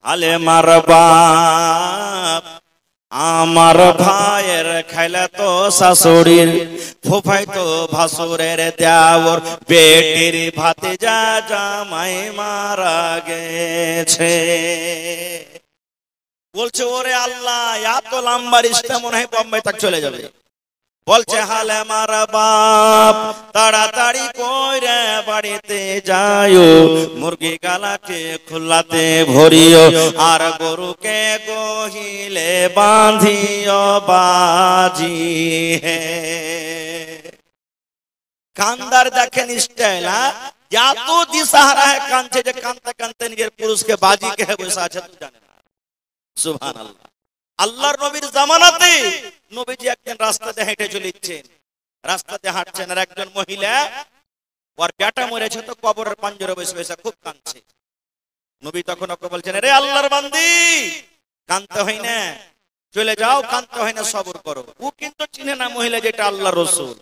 আলেমার বাপ আমার ভাইয়ের খাইলা তো শাশুড়ির ফুফাই তো ভাসুরের দেওর বেটির ভাতিজা জামাই মারা গেছে। বলছে ওরে আল্লাহ এত লম্বা রিশতা মনে হয় বোম্বাই তক চলে যাবে। বলছে হালে মার বাপ তাড়াতাড়ি কইরে বাড়িতে যাইও, মুরগি গালাকে খুল্লাতে ভরিও, আর গরুকে গহিলে বাঁধিও বাজি হে। কান্দার দেখেন স্টাইল, এত দিশাহারা কাঁদছে যে কাঁদতে কাঁদতে নিজের পুরুষকে বাজি কে বসে আছে তুই জানে না। সুবহানাল্লাহ। আল্লাহর নবীর জামানাতে নবীজি একদিন রাস্তাতে হেঁটে চলেছেন, রাস্তাতে হাঁটছেন, আর একজন মহিলা ওর বেটা মরেছে তো কবরের পাঞ্জরে বসে বসে খুব কাঁদছে। নবী তখন ওকে বলছেন, রে আল্লাহর বান্দি কাঁদতে হয় না, চলে যাও, কাঁদতে হয় না, সবর করো। ও কিন্তু চিনে না মহিলা যেটা আল্লাহর রাসূল।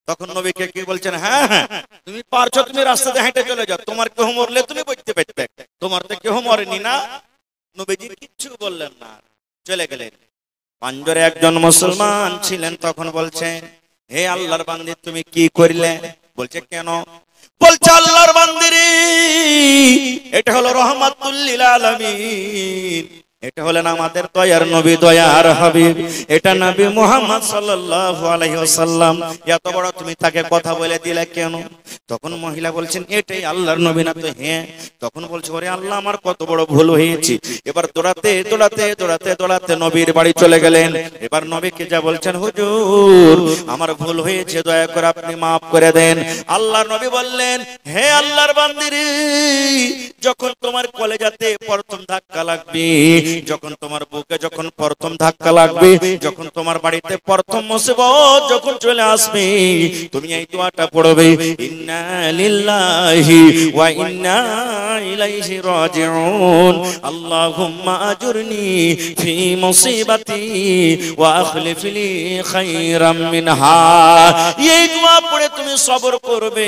তখন নবীকে কি বলছেন, হ্যাঁ হ্যাঁ তুমি পারছো, তুমি রাস্তাতে হেঁটে চলে যাও, তোমার কেউ মরলে তুমি বুঝতে পারতে, তোমার তো কেউ মরেনি না। নবীজি কিচ্ছু বললেন না, চলে গেলেন। পাঞ্জরে একজন মুসলমান ছিলেন, তখন বলছেন, হে আল্লাহর বান্দি তুমি কি করলে? বলছে কেন? বলছে আল্লাহর বান্দি রে, এটা হলো রহমাতুল লিল আলামিন, এটা হলেন আমাদের দয়ার নবী, দয়ার হাবিব, এটা নবী মুহাম্মদ সাল্লাল্লাহু আলাইহি ওয়াসাল্লাম, এত বড় তুমি তাকে কথা বলে দিলে কেন? তখন মহিলা বলছেন, এটাই আল্লাহর নবী না তো? হ্যাঁ। তখন বলছে, ওরে আল্লাহ আমার কত বড় ভুল হয়েছে। এবার দৌড়াতে দৌড়াতে দৌড়াতে দৌড়াতে নবীর বাড়ি চলে গেলেন। এবার নবীকে যা বলছেন, হুজুর আমার ভুল হয়েছে, দয়া করে আপনি মাফ করে দেন। আল্লাহর নবী বললেন, হে আল্লাহর বান্দি রে, যখন তোমার কলেজাতে প্রথম ধাক্কা লাগবে, যখন তোমার বুকে যখন প্রথম ধাক্কা লাগবে, যখন তোমার বাড়িতে প্রথম মুসিবত যখন চলে আসবে, তুমি এই দোয়াটা পড়বে, ইন্না লিল্লাহি ওয়া ইন্না ইলাইহি রাজিউন, আল্লাহুম্মা আজুরনি ফি মুসিবাতি ওয়া আখলিফ লি খায়রাম মিনহা। এই দোয়া পড়ে তুমি সবর করবে।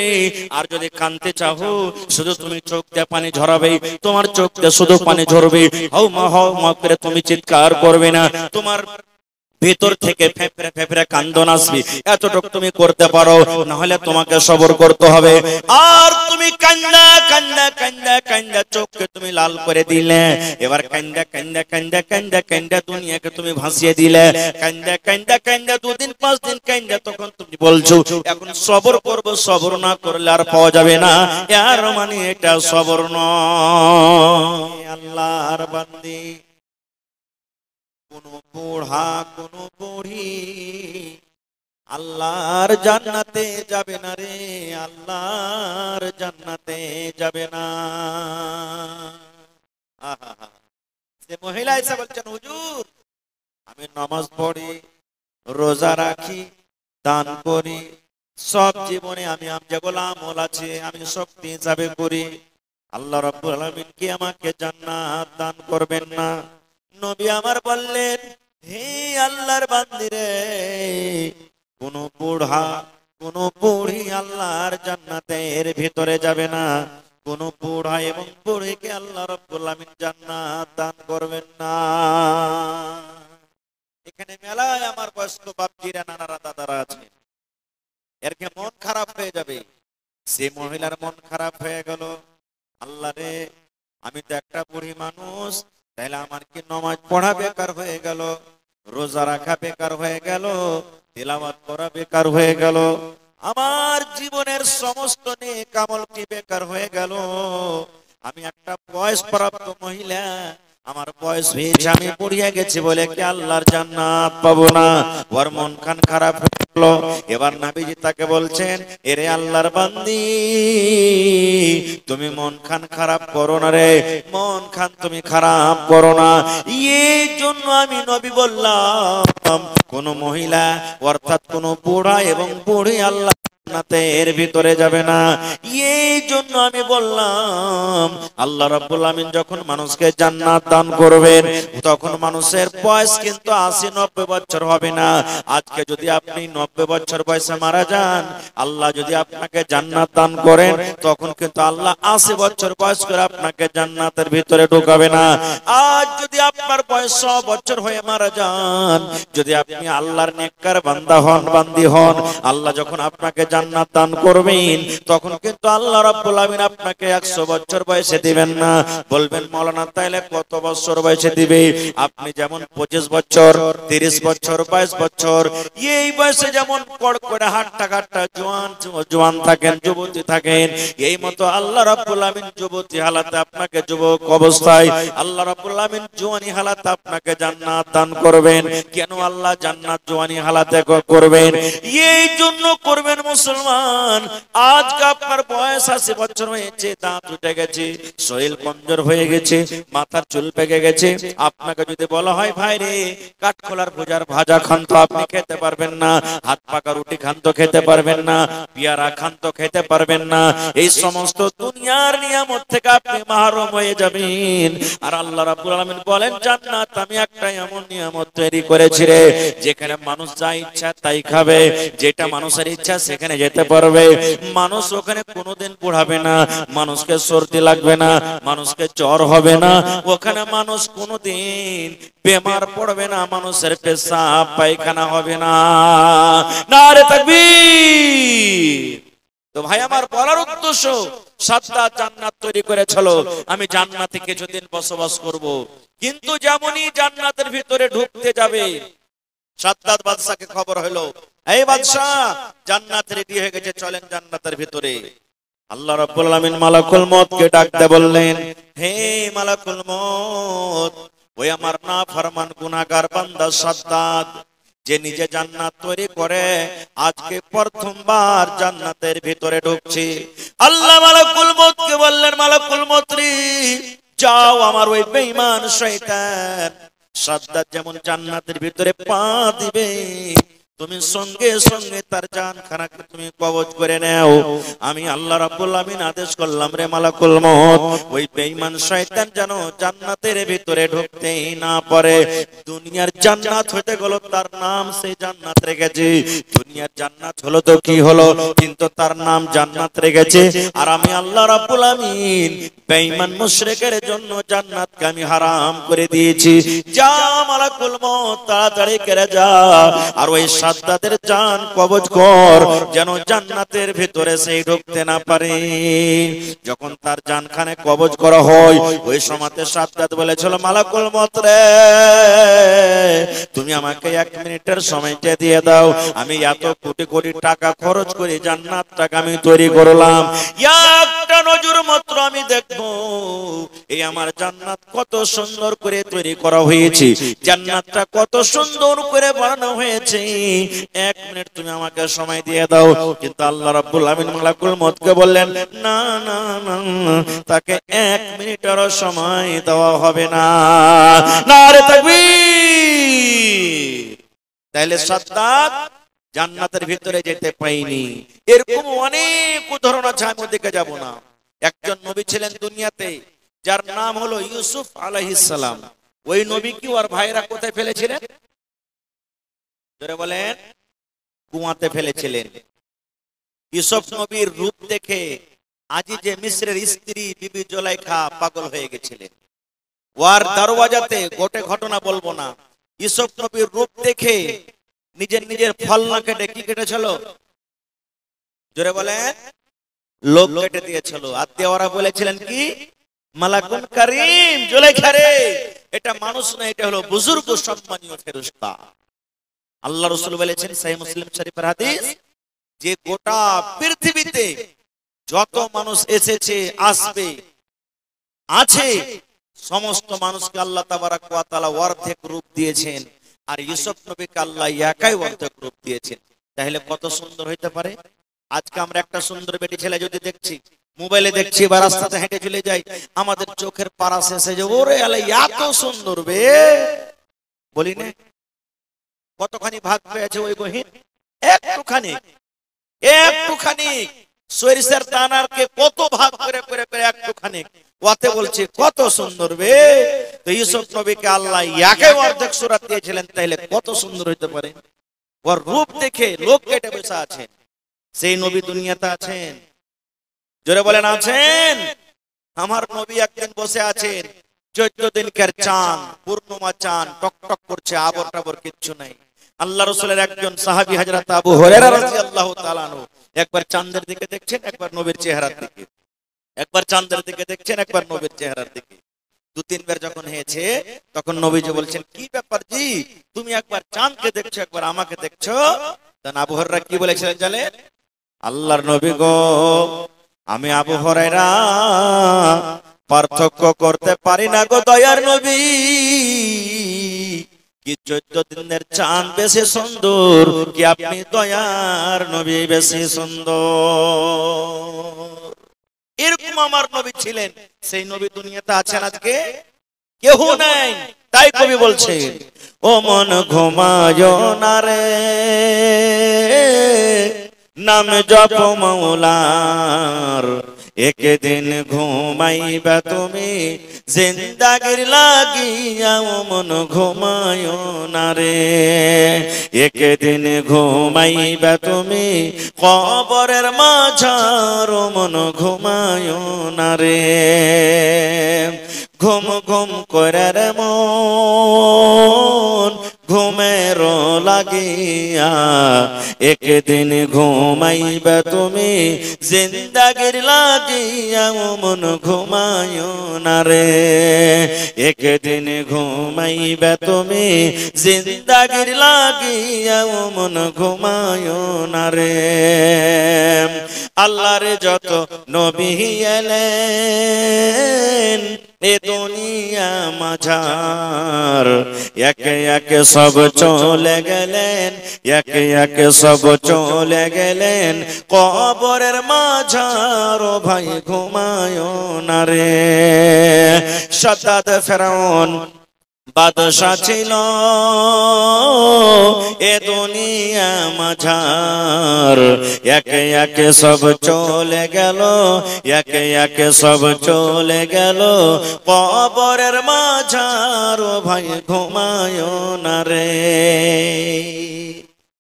আর যদি কাঁদতে চাও, শুধু তুমি চোখ দিয়ে পানি ঝরাবে, তোমার চোখ দিয়ে শুধু পানি ঝরবে, হাও মা করে তুমি চিৎকার করবে না, তোমার ভেতর থেকে ফেফড়ে ফেফড়ে কান্দন আসবে, এতটুকু তুমি করতে পারো, না হলে তোমাকে সবর করতে হবে। আর তুমি কান্দা কান্দা কান্দা কান্দা চোখকে তুমি লাল করে দিলে, এবার কান্দা কান্দা কান্দা কান্দা কান্দা দুনিয়াকে তুমি ভাসিয়ে দিলে, কান্দা কান্দা কান্দা 2 দিন 5 দিন কান্দা, তখন তুমি বলছো এখন সবর করব, সবর না করলে আর পাওয়া যাবে না, এর মানে এটা সবর নয়। আল্লাহর বান্দি, কোন বুড়া কোন বুড়ি আল্লাহর জান্নাতে যাবে না রে, আল্লাহর জান্নাতে যাবে না। সে মহিলা এসে বলছেন, হুজুর আমি নামাজ পড়ি, রোজা রাখি, দান করি, সব জীবনে আমি যেগুলো আমল আছে আমি শক্তি হিসাবে করি, আল্লাহ রাব্বুল আলামিন কি আমাকে জান্নাত দান করবেন না? নবী আমার বললেন, হে আল্লাহর বান্দি রে, কোন বুড়া কোন বুড়ি আল্লাহর জান্নাতের ভিতরে যাবে না, কোন বুড়া এবং বুড়িকে আল্লাহ রাব্বুল আলামিন জান্নাত দান করবেন না। এখানে মেলায় আমার বয়স্ক বাপজিরা, নানারা, দাদারা আছে, এর কি মন খারাপ হয়ে যাবে। সে মহিলার মন খারাপ হয়ে গেল, আল্লাহ রে আমি তো একটা বুড়ি মানুষ, তাহলে আমার কি নামাজ পড়া বেকার হয়ে গেল, রোজা রাখা বেকার হয়ে গেল, তিলাওয়াত করা বেকার হয়ে গেল, আমার জীবনের সমস্ত নেক আমল কি বেকার হয়ে গেল। আমি একটা বয়সপ্রাপ্ত মহিলা, আমার বয়স হয়েছে, আমি পড়িয়া গেছি বলে কি আল্লাহর জান্নাত পাবো না? ওর মন খান খারাপ হলো। এবার নবীজি তাকে বলছেন, এরে আল্লাহর বান্দি, তুমি মন খান খারাপ করো না রে, মন খান তুমি খারাপ করো না। এই জন্য আমি নবী বললাম, কোন মহিলা অর্থাৎ কোন বুড়া এবং বুড়ি আল্লাহ জান্নাতের ভিতরে যাবে না। এই জন্য আমি বললাম আল্লাহ রাব্বুল আমিন যখন মানুষকে জান্নাত দান করবেন তখন মানুষের বয়স কিন্তু 80-90 বছর হবে না। আজকে যদি আপনি 90 বছর বয়সে মারা যান, আল্লাহ যদি আপনাকে জান্নাত দান করেন তখন কিন্তু আল্লাহ 80 বছর বয়স করে আপনাকে জান্নাতের ভিতরে ঢোকাবে না। আজ যদি আপনার বয়স 100 বছর হয়ে মারা যান, যদি আপনি আল্লাহর নেককার বান্দা হন, বান্দি হন, আল্লাহ যখন আপনাকে জান্নাত দান করবেন তখন কিন্তু আল্লাহ রাব্বুল আমিন আপনাকে 100 বছর বয়সে দিবেন না। বলবেন মাওলানা তাইলে কত বছর বয়সে দিবে? আপনি যেমন 25 বছর, 30 বছর, 22 বছর এই বয়সে যেমন কড়কড়ে হাট্টা কাট্টা জওয়ান থাকেন, যুবতী থাকেন, এই মতো আল্লাহ রাব্বুল আমিন যুবতী হালাতে আপনাকে যুবক অবস্থায় আল্লাহ রাব্বুল আমিন জওয়ানি হালাতে আপনাকে জান্নাত দান করবেন। কেন আল্লাহ জান্নাত জওয়ানি হালাতে করবেন? এই জন্য করবেন মুসলমান, আজকে আপনার বয়স 80 বছর হয়েছে, দাঁত উঠে গেছে, শরীর কমজোর হয়ে গেছে, মাথার চুল পেকে গেছে, আপনাকে যদি বলা হয় ভাই রে কাঠখোলার ভুজার ভাজা খান তো আপনি খেতে পারবেন না, হাত পাকা রুটি খান তো খেতে পারবেন না, পেয়ারা খান তো খেতে পারবেন না, এই সমস্ত দুনিয়ার নিয়ামত থেকে আপনি মাহরুম হয়ে যাবেন। আর আল্লাহ রাব্বুল আলামিন বলেন জান্নাত আমি একটা এমন নিয়ামত তৈরি করেছি রে যেখানে মানুষ যা ইচ্ছা তাই খাবে, যেটা মানুষের ইচ্ছা সেখানে যেতে পারবে, মানুষ ওখানে কোনোদিন বুড়াবে না, মানুষকে সর্দি লাগবে না, মানুষকে জ্বর হবে না, ওখানে মানুষ কোনোদিন বেমার পড়বে না, মানুষের পেশাব পায়খানা হবে না। নারে তাকবীর। তো ভাই আমার বলার উদ্দেশ্য সাদ্দাত জান্নাত তৈরি করেছিল, আমি জান্নাতে কিছুদিন বসবাস করব, কিন্তু যেমনই জান্নাতের ভিতরে ঢুকতে যাবে সাদ্দাত বাদশাকে খবর হলো এই বাদশা জান্নাত রেডি হয়ে গেছে, চলেন জান্নাতের ভিতরে। আল্লাহ রাব্বুল আলামিন মালাকুল মউতকে ডাকতে বললেন, হে মালাকুল মউত, ওই আমার নাফরমান গুনাহগার বান্দা সাদ্দাত যে নিজে জান্নাত তৈরি করে আজকে প্রথমবার জান্নাতের ভিতরে ঢুকছে। আল্লাহ মালাকুল মউতকে বললেন, মালাকুল মউত রে যাও আমার ওই বেঈমান শয়তান সাদ্দাত যেমন জান্নাতের ভিতরে পা দিবে তুমি সঙ্গে সঙ্গে তার জানখানাকে তুমি কবজ করে নাও। আমি আল্লাহ রাব্বুল আমিন আদেশ করলাম রে মালাকুল মউত ওই বেঈমান শয়তান যেন জান্নাতের ভিতরে ঢুকতেই না পারে। দুনিয়ার জান্নাত হতে গেল তার নাম সেই জান্নাত রেখেছে, দুনিয়ার জান্নাত হলো তো কি হলো, কিন্তু তার নাম জান্নাত রেখেছে। আর আমি আল্লাহ রাব্বুল আমিন বেঈমান মুশরিকের জন্য জান্নাতকে আমি হারাম করে দিয়েছি। যা মালাকুল মউত তাড়াতাড়ি করে যা আর ওই সাদ্দাতের জান কবজ কর যেন জান্নাতের ভিতরে সেই ঢুকতে না পারে। যখন তার জানখানে কবজ করা হয় ওই সময়তে সাদ্দাত বলেছিল, মালাকুল মউত রে তুমি আমাকে 1 মিনিটের সময়টা দিয়ে দাও, আমি এত কোটি কোটি টাকা খরচ করে জান্নাতটাকে আমি তৈরি করলাম, একটা নজর মাত্র আমি দেখব এই আমার জান্নাত কত সুন্দর করে তৈরি করা হয়েছে, জান্নাতটা কত সুন্দর করে বানানো হয়েছে, 1 মিনিট তুমি আমাকে সময় দিয়ে দাও। কিন্তু আল্লাহ রাব্বুল আমিন মালাকুল মউতকে বললেন, না না না, তাকে 1 মিনিটেরও সময় দেওয়া হবে না। নারে তাকবীর। তাহলে সাদ্দাত জান্নাতের ভিতরে যেতে পাইনি। এরকম অনেক উদাহরণ আছে, আমি ওদিকে যাব না। একজন নবী ছিলেন দুনিয়াতে যার নাম হলো ইউসুফ আলাইহিস সালাম। ওই নবী কি ওর ভাইরা কোথায় ফেলেছিলেন? জোরে বলেন। কুয়াতে ফেলেছিলেন। ইউসুফ নবীর রূপ দেখে আজিজে মিসরের স্ত্রী বিবি জুলাইখা পাগল হয়ে গেছিলেন। ওয়ার দরওয়াজাতে গোটে ঘটনা বলবো না, ইউসুফ নবীর রূপ দেখে নিজের ফল না কেটে কি কেটেছিল? জোরে বলেন। লোক কেটে দিয়েছিল। আর দেওয়ারা বলেছিলেন কি, মালাকুন কারীম, জুলাইখা রে এটা মানুষ না, এটা হলো বুজুর্গ সম্মানীয় ফেরেশতা। আল্লাহ রাসূল বলেছেন সহিহ মুসলিম শরীফের হাদিস, যে গোটা পৃথিবীতে যত মানুষ এসেছে আসবে আছে সমস্ত মানুষকে আল্লাহ তাবারাক ওয়া তাআলা অর্ধেক রূপ দিয়েছেন, আর ইউসুফ নবীকে আল্লাহ একাই অর্ধেক রূপ দিয়েছেন। তাহলে কত সুন্দর হইতে পারে। আজকে আমরা একটা সুন্দর বেটি ছেলে যদি দেখছি, মোবাইলে দেখছি বা রাস্তাতে হেঁটে চলে যাই, আমাদের চোখের পারা শেষে যে ওরে আল্লাহ এত সুন্দর বে, বলি না কতখানি ভাগ পেয়েছে ওই বহিন, একটুখানি একটুখানি সরিষার দানারকে কত ভাগ করে করে করে একটুখানি ওয়াতে বলছে কত সুন্দর বে। তো ইউসুফ নবীকে আল্লাহ একে অর্ধেক সূরা দিয়েছিলেন, তাইলে কত সুন্দর হইতে পারে। ওর রূপ দেখে লোক কেটে বসে আছেন। সেই নবী দুনিয়াতে আছেন, জোরে বলেন আছেন। আমার নবী একদিন বসে আছেন, 14 দিনকার চাঁদ, পূর্ণিমা চাঁদ টকটক করছে, আবর টাবর কিচ্ছু নাই। আল্লাহ রাসূলের একজন সাহাবী হযরত আবু হুরায়রা রাদিয়াল্লাহু তাআলা আনহু একবার চাঁদের দিকে দেখছেন, একবার নবীর চেহারার দিকে, একবার চাঁদের দিকে দেখছেন, একবার নবীর চেহারার দিকে। 2-3 বার যখন হয়েছে তখন নবীজি বলছেন, কি ব্যাপার জি, তুমি একবার চাঁদকে দেখছো, একবার আমাকে দেখছো। তখন আবু হুরায়রা কি বলেছিলেন জানেন? আল্লাহর নবী গো, আমি আবু হুরায়রা পার্থক্য করতে পারি না গো দয়ার নবী, কি 14 দিনের চাঁদ বেশি সুন্দর, কি আপনি দয়ার নবী বেশি সুন্দর। এরকম আমার নবী ছিলেন। সেই নবী দুনিয়াতে আছেন আজকে? কেউ নাই। তাই কবি বলছেন, ও মন ঘুমায় না রে, নাম জপ মৌলার, একদিন ঘুমাইবা তুমি জিন্দাগির লাগিয়া। ও মন ঘুমায় না রে, একদিন ঘুমাইবা তুমি কবরের মাঝার। ও মন ঘুমায় না রে, ঘুম ঘুম করে রে মন ঘুমের লাগিয়া, একদিন ঘুমাইবা তুমি জিন্দাগির লাগিয়া। ও মন ঘুমায় না রে, একদিন ঘুমাইবা তুমি জিন্দাগির লাগিয়া। ও মন ঘুমায় না রে। আল্লাহর যত নবী এলেন এ দুনিয়া মাঝার, একে একে সব চলে গেলেন, একে একে সব চলে গেলেন কবরের মাঝার। ও ভাই ঘুমায় না রে। সাদ্দাত ফেরাউন বাদশা ছিল এ দুনিয়া মাঝার, একে একে সব চলে গেল, একে একে সব চলে গেল কবরের মাঝার। ও ভাই ঘুমায় না রে।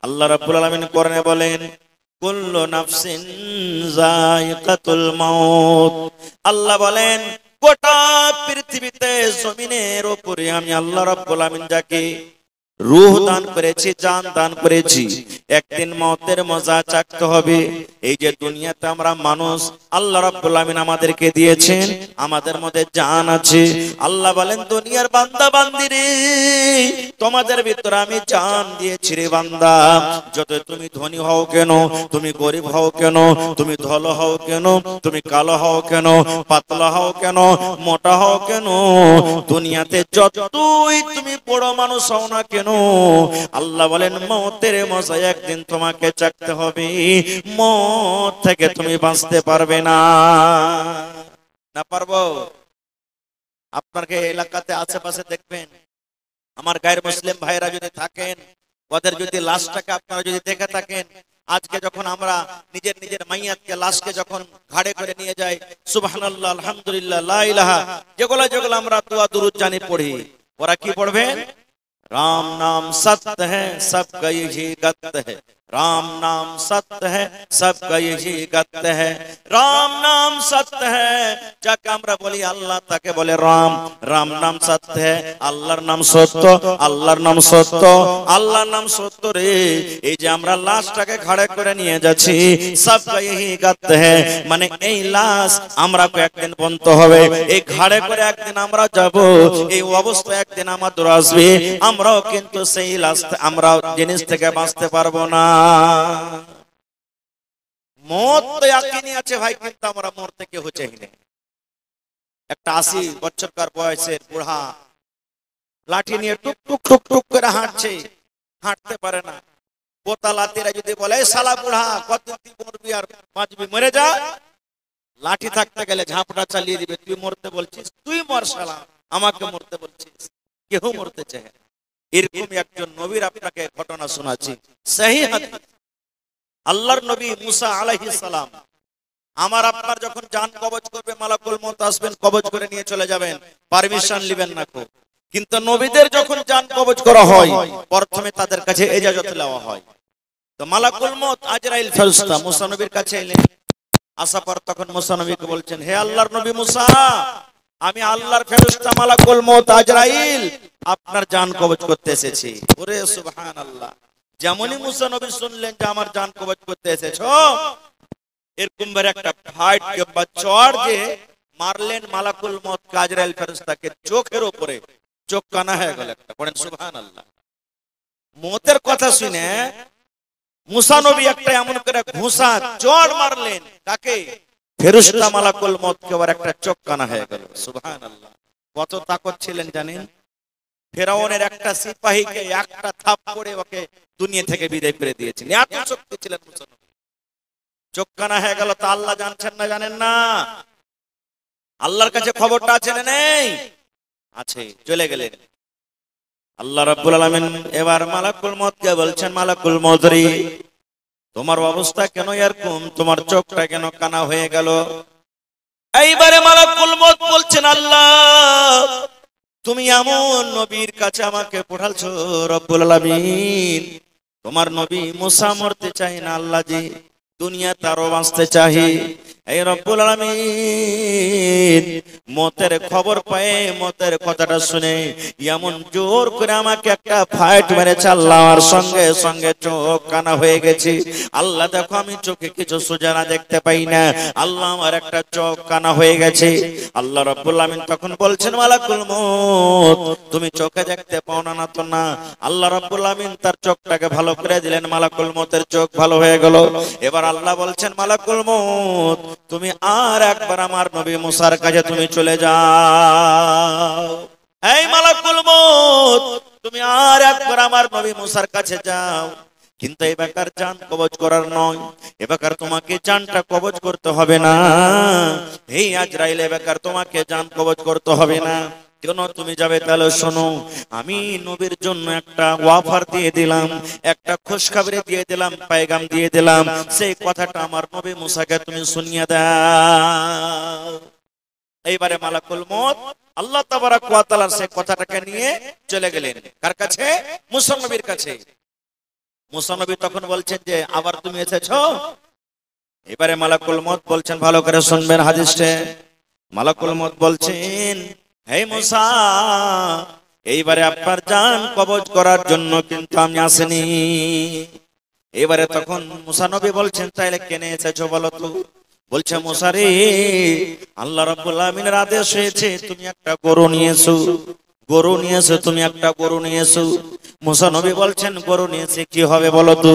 আল্লাহ রাব্বুল আলামিন কোরআনে বলেন, কুল্লু নাফসিন যায়িকাতুল মাউত। আল্লাহ বলেন, গোটা পৃথিবীতে জমিনের উপরে আমি আল্লাহ রাব্বুল আমিন যাকে রূহ দান করেছি, জান দান করেছি, একদিন মওতের মজা চাকতে হবে। এই যে দুনিয়াতে আমরা মানুষ, আল্লাহ রাব্বুল আমিন আমাদেরকে দিয়েছেন, আমাদের মধ্যে জান আছে। আল্লাহ বলেন, দুনিয়ার বান্দা বান্দিরে, তোমাদের ভিতরে আমি জান দিয়েছি রে বান্দা। যত তুমি ধনী হও কেন, তুমি গরিব হও কেন, তুমি ধলো হও কেন, তুমি কালো হও কেন, পাতলা হও কেন, মোটা হও কেন, দুনিয়াতে যতই তুমি বড় মানুষ হও না কেন, আল্লাহ বলেন মওতের মজা একদিন তোমাকে চাকতে হবে। মওত থেকে তুমি বাঁচতে পারবে না। না পারবো? আপনাকে এলাকাতে আশেপাশে দেখবেন, আমার গায়ের মুসলিম ভাইরা যদি থাকেন, ওদের যদি লাশটাকে আপনারা যদি দেখে থাকেন, আজকে যখন আমরা নিজের নিজের মাইয়াতকে লাশকে যখন ঘাড়ে করে নিয়ে যাই, সুবহানাল্লাহ, আলহামদুলিল্লাহ, লা ইলাহা, যেগুলো যেগুলো আমরা দোয়া দুরূদ জানি পড়ি, ওরা কি পড়বে? राम नाम सत्य है सबका यही गत है, राम नाम सत्य है सबका यही गत है, राम नाम सत्य है। যাকে আমরা বলি আল্লাহ, তাকে বলে রাম। রাম নাম সত্য है, আল্লাহর নাম সত্য, আল্লাহর নাম সত্য, আল্লাহর নাম সত্য রে। এই যে আমরা লাশটাকে ঘাড়ে করে নিয়ে যাচ্ছি, সবকা यही गत है, মানে এই লাশ আমরা একদিন বনতে হবে, এই ঘাড়ে করে একদিন আমরা যাব, এই অবস্থা একদিন আমাদের আসবে। আমরাও কিন্তু সেই লাশ, আমরা জিনিস থেকে বাঁচতে পারবো না। মত তো ইয়াকিনি আছে ভাই, কিন্তু আমরা মরতে কেউ চাই না। একটা 80 বছরকার বয়সের বুড়া লাঠি নিয়ে টুক টুক টুক টুক করে হাঁটছে, হাঁটতে পারে না। বোতালাতিরা যদি বলে, শালা বুড়া কতদিন তুই মরবি আর বাঁচবি, মরে যা, লাঠি থাকতে গেলে ঝাঁপটা চালিয়ে দিবে। তুই মরতে বলছিস, তুই মর শালা, আমাকে মরতে বলছিস। কেউ মরতে চায় না। এরকম একজন নবীর আপনাকে ঘটনা শোনাচ্ছি, সহিহ হাদিস। আল্লাহর নবী মুসা আলাইহিস সালাম আমার আপনার যখন জান কবজ করবে মালাকুল মউত আসবেন, কবজ করে নিয়ে চলে যাবেন, পারমিশন নেবেন না কো। কিন্তু নবীদের যখন জান কবজ করা হয় প্রথমে তাদের কাছে ইজাজত নেওয়া হয়। তো মালাকুল মউত আজরাইল ফেরেশতা মুসা নবীর কাছে এলেন। আসার পর তখন মুসা নবীকে বলছেন, হে আল্লাহর নবী মুসা, আমি আল্লাহর ফেরেশতা মালাকুল মউত আজরাইল আপনার জান কবজ করতে এসেছি। ওরে সুবহানাল্লাহ! যেমনই মুসা নবী শুনলেন যে আমার জান কবজ করতে এসেছো, এরকম ভাবে একটা ফাইট কিংবা চড় যে মারলেন মালাকুল মউত আজরাইল ফেরেশতাকে চোখের উপরে, চোখ কানা হয়ে গেল একটা। বলেন সুবহানাল্লাহ! মউতের কথা শুনে মুসা নবী একটা এমন করে ঘুষা চড় মারলেন, কাকে? ফেরেশতা মালাকুল মউতকে, আবার একটা চোখ কানা হয়ে গেল। সুবহানাল্লাহ! কত তাকত ছিলেন জানেন? ফেরাউনের একটা সিপাহীকে একটা থাপ্পড়ে ওকে দুনিয়া থেকে বিদায় করে দিয়েছেন, এত শক্তি ছিলেন মুসা নবী। চোখ কানা হয়ে গেল, তা আল্লাহ জানছেন না জানেন না? আল্লাহর কাছে খবরটা আছে না নেই? আছে। চলে গেলেন আল্লাহ রাব্বুল আলামিন। এবার মালাকুল মউতকে বলছেন, মালাকুল মউত রে, তোমার অবস্থা কেন এরকম? তোমার চোখটা কেন কানা হয়ে গেল? এইবারে মালাকুল মউত বলছেন, আল্লাহ তুমি এমন নবীর কাছে আমাকে পাঠালছো রব্বুল আলামিন, তোমার নবী মুসা মরতে চাই না আল্লাহ জি, দুনিয়া তারও বাঁচতে চাই। এই রব্বুল আলামিন মতের খবর পায়ে, মতের কথাটা শুনে এমন জোর করে আমাকে একটা ফাইট মেরেছে আল্লাহ, আর সঙ্গে সঙ্গে চোখ কানা হয়ে গেছে। আল্লাহ দেখো আমি চোখে কিছু সোজা না দেখতে পাই না, আল্লাহ আমার একটা চোখ কানা হয়ে গেছে। আল্লাহ রব্বুল আলামিন তখন বলছেন, মালাকুল মউত তুমি চোখে দেখতে পাও না, না তো না। আল্লাহ রব্বুল আলামিন তার চোখটাকে ভালো করে দিলেন, মালাকুল মউতের চোখ ভালো হয়ে গেল। এবার আল্লাহ বলছেন, মালাকুল মউত তুমি আর একবার আমার নবী মুসার কাছে তুমি চলে যাও। এই মালাকুল মউত তুমি আর একবার আমার নবী মুসার কাছে যাও, কিন্তু এই বেকার জান কবজ করার নয়, এ বেকার তোমাকে জানটা কবজ করতে হবে না। এই আজরাইল, এ বেকার তোমাকে জান কবজ করতে হবে না। কেন তুমি যাবে? তাহলে শোনো, আমি নবীর জন্য একটা ওয়াফার দিয়ে দিলাম, একটা খুশখবরি দিয়ে দিলাম, পেগাম দিয়ে দিলাম, সেই কথাটা আমার নবী মুসাকে তুমি শুনিয়ে দাও। এইবারে মালাকুল মউত আল্লাহ তাবারাক ওয়া তাআলার সেই কথাটাকে নিয়ে চলে গেলেন কার কাছে? মুসা নবীর কাছে। মুসা নবী তখন বলছেন যে আবার তুমি এসেছো? এবারে মালাকুল মউত বলছেন, ভালো করে শুনবেন হাদিসটা। মালাকুল মউত বলছেন, হে মুসা, এইবারে আপনার জান কবজ করার জন্য কিন্তু আমি আসিনি। এবারে তখন মুসা নবী বলছেন, তাইলে কেন এসেছো বলো তো? বলছে, মুসা রে, আল্লাহ রাব্বুল আলামিনের আদেশ হয়েছে তুমি একটা গরু নিয়ে এসো, গরু নিয়ে এসো, তুমি একটা গরু নিয়ে এসো। মুসা নবী বলছেন, গরু নিয়ে এসে কি হবে বলো তো?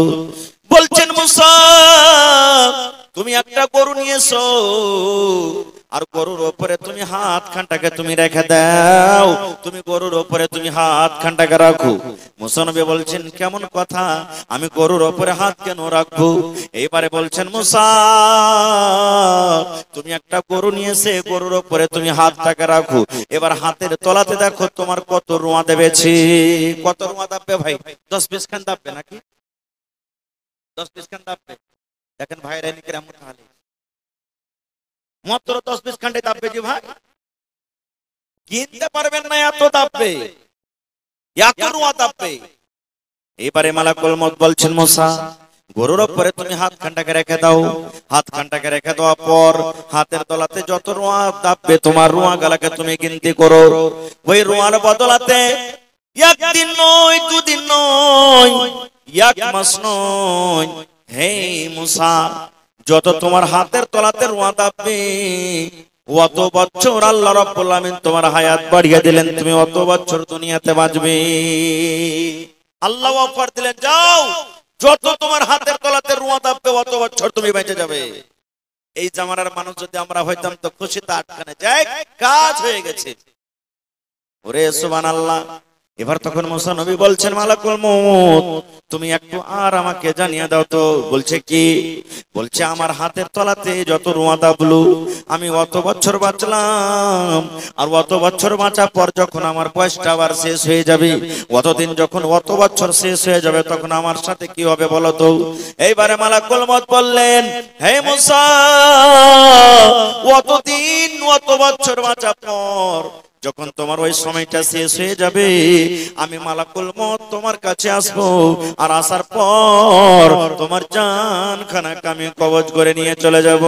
বলছেন, মুসা তুমি একটা গরু নিয়ে এসো, আর গরুর উপরে তুমি হাত খানটাকে তুমি রেখে দাও, তুমি গরুর উপরে তুমি হাত খানটাকে রাখো। মুসা নবী বলছেন, কেমন কথা, আমি গরুর উপরে হাত কেন রাখবো? এইবারে বলছেন, মুসা তুমি একটা গরু নিয়ে এসে গরুর উপরে তুমি হাতটাকে রাখো, এবার হাতের তলাতে দেখো তোমার কত রোঁয়া দেবেছে। কত রোঁয়া দাববে ভাই? 10-20 খান দাববে নাকি? 10-20 খান দাববে। দেখেন ভাইরা কেমন তাহলে মাত্র 10-20 খান্ডে দাববে যে ভাই, কিনতে পারবেন না, এত দাববে, এত রোঁয়া দাববে। এবারে মালাকুল মউত বলছেন, মুসা গরুর উপরে তুমি হাত খানটাকে রেখে দাও। হাত খানটাকে রেখে দেওয়ার পর হাতের তলাতে যত রোঁয়া দাববে তোমার রোঁয়া গালাকে তুমি গিনতি করো। ওই রোঁয়ার বদলাতে একদিন নয়, দুদিন নয়, এক মাস নয়, হে মুসা যত তোমার হাতের তলাতে রোঁয়া দাববে অত বছর আল্লাহ রাব্বুল আলামিন তোমার হায়াত বাড়িয়ে দিলেন, তুমি অত বছর দুনিয়াতে বাঁচবে। আল্লাহ অফার দিলেন, যাও যত তোমার হাতের তলাতে রোঁয়া দাববে অত বছর তুমি বেঁচে যাবে। এই জামানার মানুষ যদি আমরা হইতাম তো খুশিতে আটকানে যায়, কাজ হয়ে গেছে। ওরে সুবহানাল্লাহ! এবার তখন মুসা নবী বলছেন মালাকুল মউত তুমি একটু আর আমাকে জানিয়ে দাও তো। বলছে কি? বলছে আমার হাতের তলাতে যত রোঁয়া দাবলো আমি অত বছর বাঁচলাম, আর অত বছর বাঁচার পর যখন আমার বয়সটা আবার শেষ হয়ে যাবে, অতদিন যখন অত বছর শেষ হয়ে যাবে তখন আমার সাথে কি হবে বলো তো? এইবারে মালাকুল মউত বললেন, হে মুসা অতদিন অত বছর বাঁচার পর যখন তোমার ওই সময়টা শেষ হয়ে যাবে আমি মালাকুল মউত তোমার কাছে আসবো, আর আসার পর তোমার জান খানাকে আমি কবজ করে নিয়ে চলে যাব।